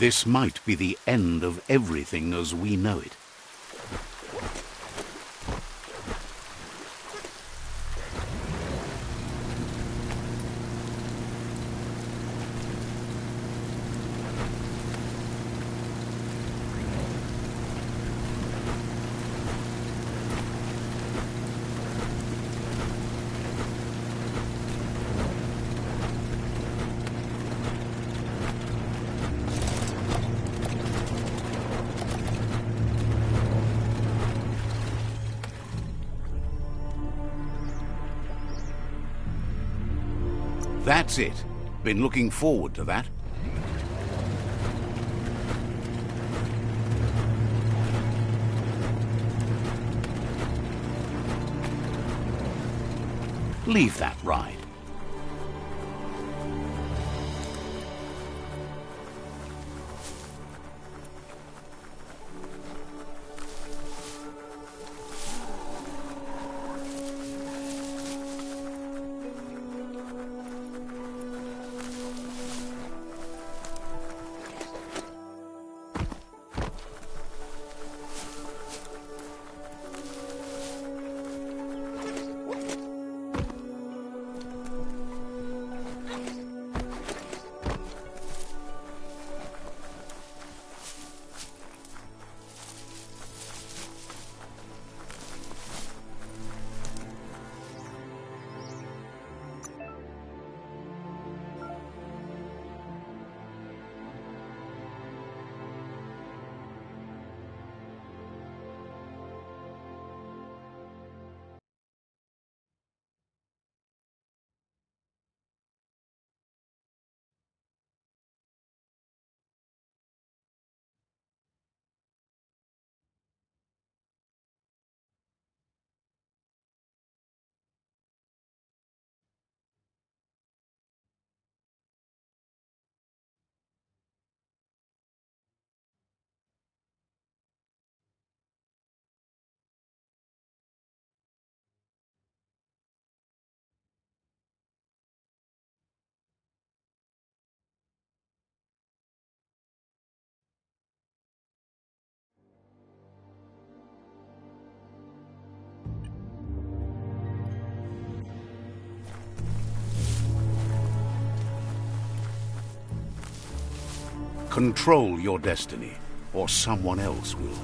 This might be the end of everything as we know it. That's it. Been looking forward to that. Leave that ride. Control your destiny, or someone else will.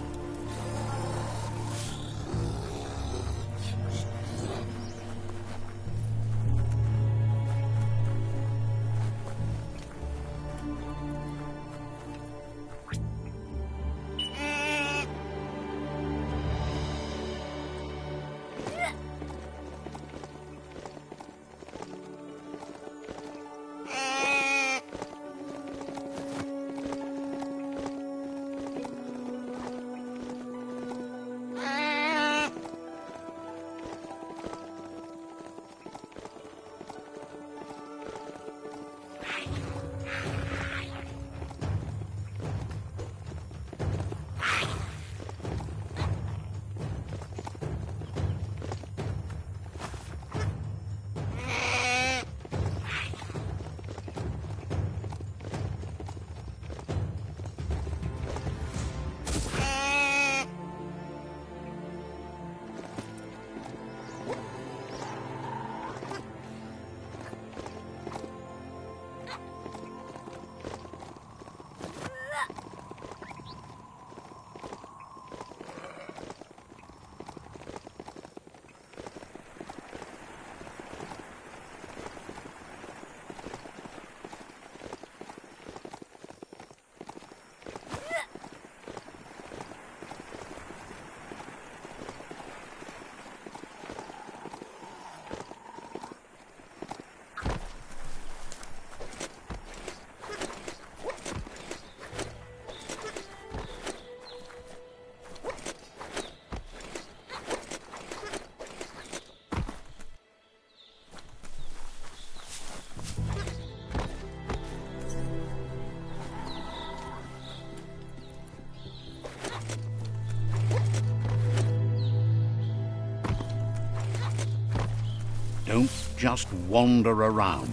Don't just wander around.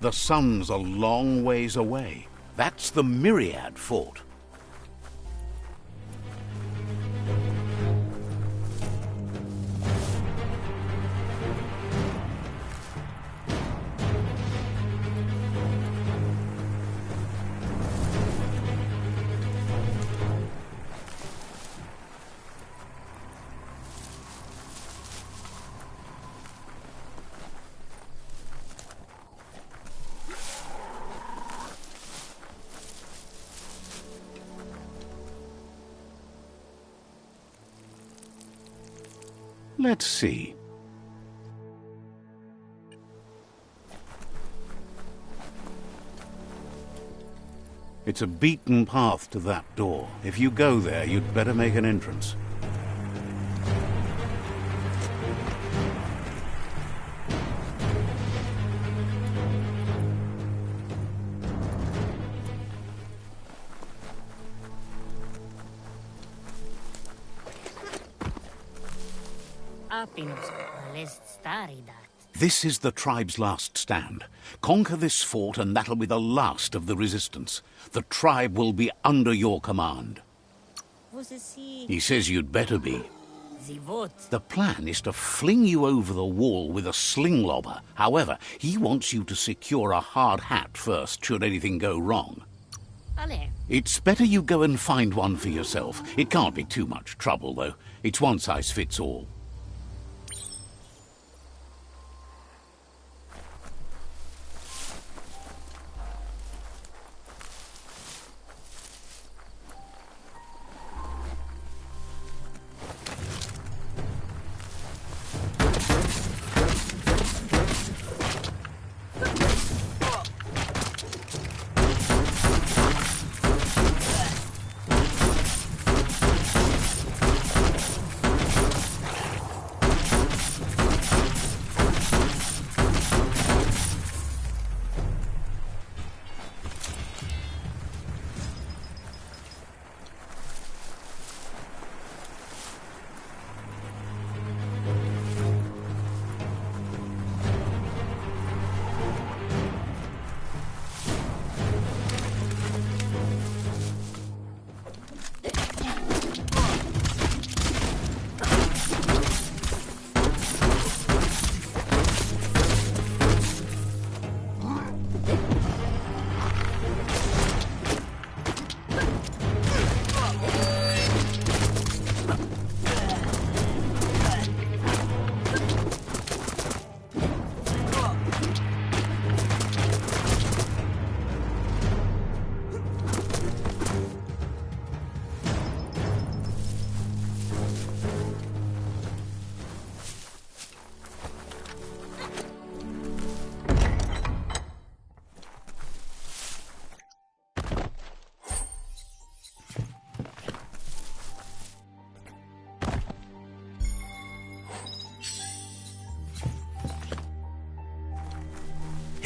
The sun's a long ways away. That's the Myriad Fort. Let's see. It's a beaten path to that door. If you go there, you'd better make an entrance. This is the tribe's last stand. Conquer this fort and that'll be the last of the resistance. The tribe will be under your command. He says you'd better be. The plan is to fling you over the wall with a sling lobber. However, he wants you to secure a hard hat first, should anything go wrong. It's better you go and find one for yourself. It can't be too much trouble, though. It's one size fits all.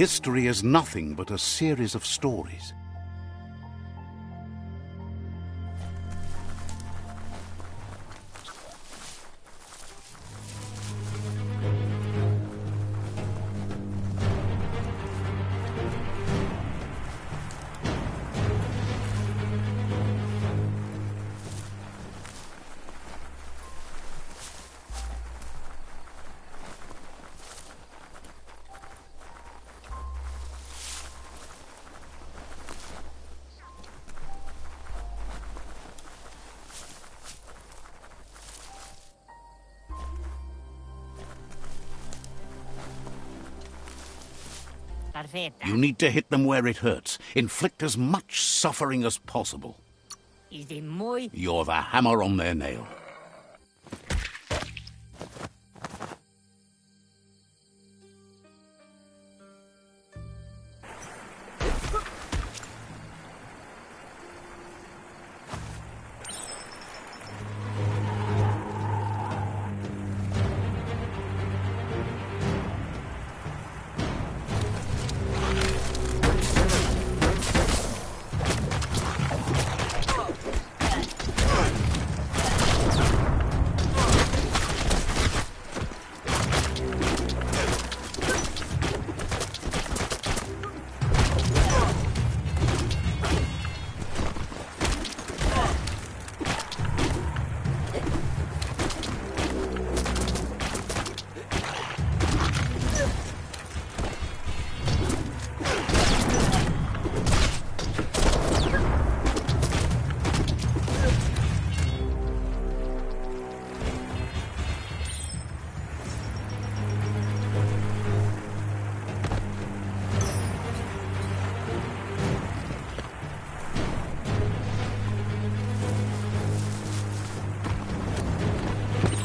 History is nothing but a series of stories. You need to hit them where it hurts. Inflict as much suffering as possible. You're the hammer on their nail.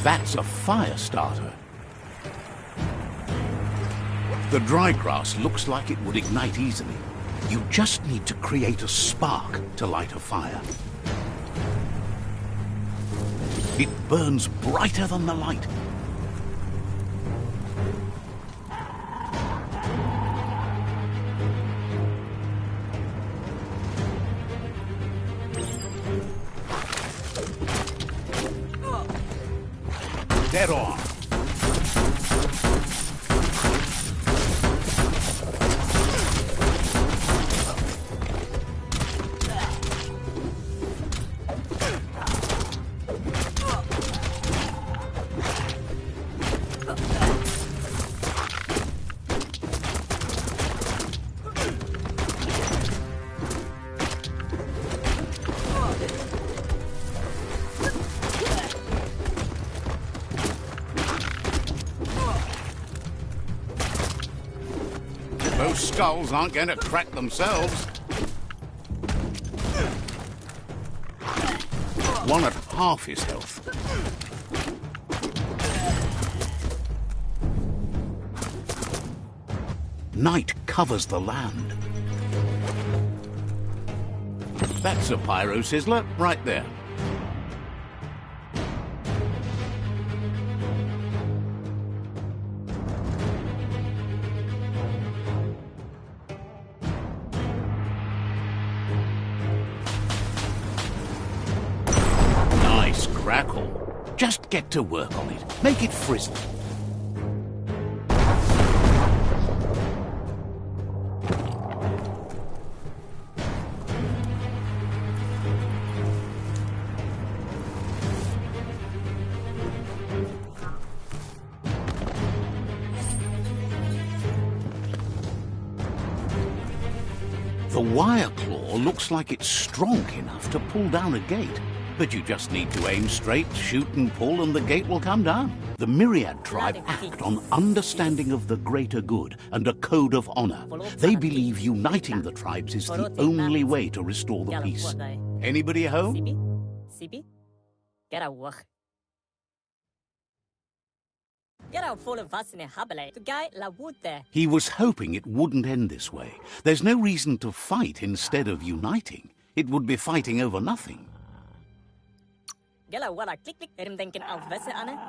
That's a fire starter. The dry grass looks like it would ignite easily. You just need to create a spark to light a fire. It burns brighter than the light. Dead on. Those skulls aren't going to crack themselves. One at half his health. Night covers the land. That's a pyro sizzler right there. Crackle. Just get to work on it. Make it frizzle. The wire claw looks like it's strong enough to pull down a gate. But you just need to aim straight, shoot and pull, and the gate will come down. The Myriad Tribe act on understanding of the greater good and a code of honor. They believe uniting the tribes is the only way to restore the peace. Anybody home? He was hoping it wouldn't end this way. There's no reason to fight instead of uniting. It would be fighting over nothing.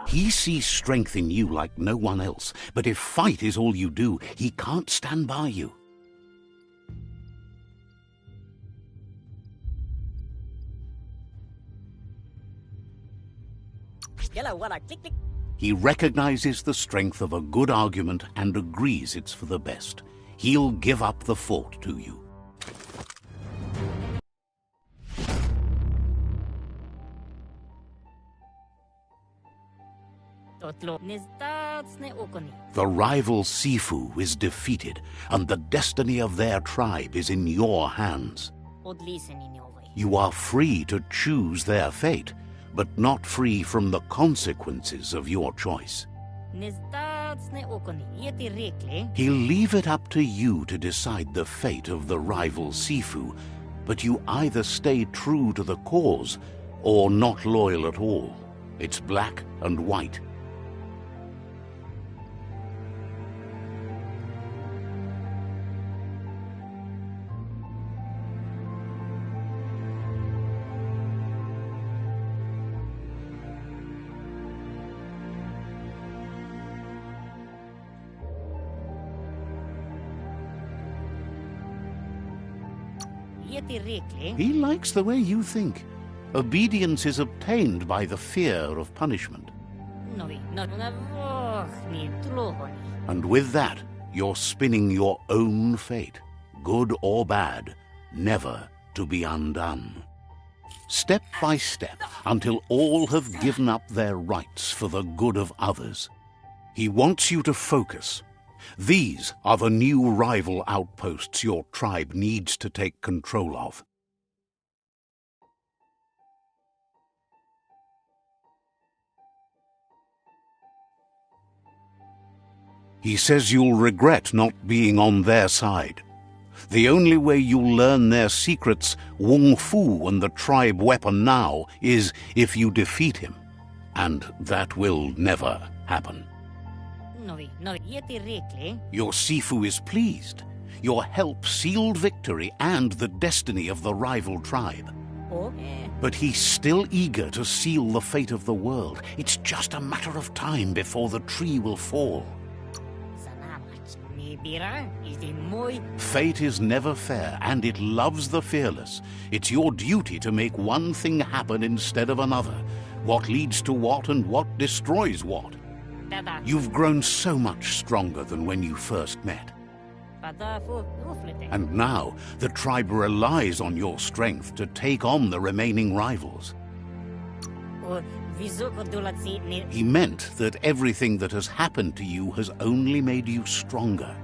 He sees strength in you like no one else, but if fight is all you do, he can't stand by you. He recognizes the strength of a good argument and agrees it's for the best. He'll give up the fort to you. The rival Sifu is defeated, and the destiny of their tribe is in your hands. You are free to choose their fate, but not free from the consequences of your choice. He'll leave it up to you to decide the fate of the rival Sifu, but you either stay true to the cause or not loyal at all. It's black and white. He likes the way you think. Obedience is obtained by the fear of punishment. And with that, you're spinning your own fate, good or bad, never to be undone. Step by step, until all have given up their rights for the good of others. He wants you to focus. These are the new rival outposts your tribe needs to take control of. He says you'll regret not being on their side. The only way you'll learn their secrets, Wung Fu and the tribe weapon now, is if you defeat him. And that will never happen. Your Sifu is pleased. Your help sealed victory and the destiny of the rival tribe. But he's still eager to seal the fate of the world. It's just a matter of time before the tree will fall. Fate is never fair, and it loves the fearless. It's your duty to make one thing happen instead of another. What leads to what and what destroys what. You've grown so much stronger than when you first met. And now, the tribe relies on your strength to take on the remaining rivals. He meant that everything that has happened to you has only made you stronger.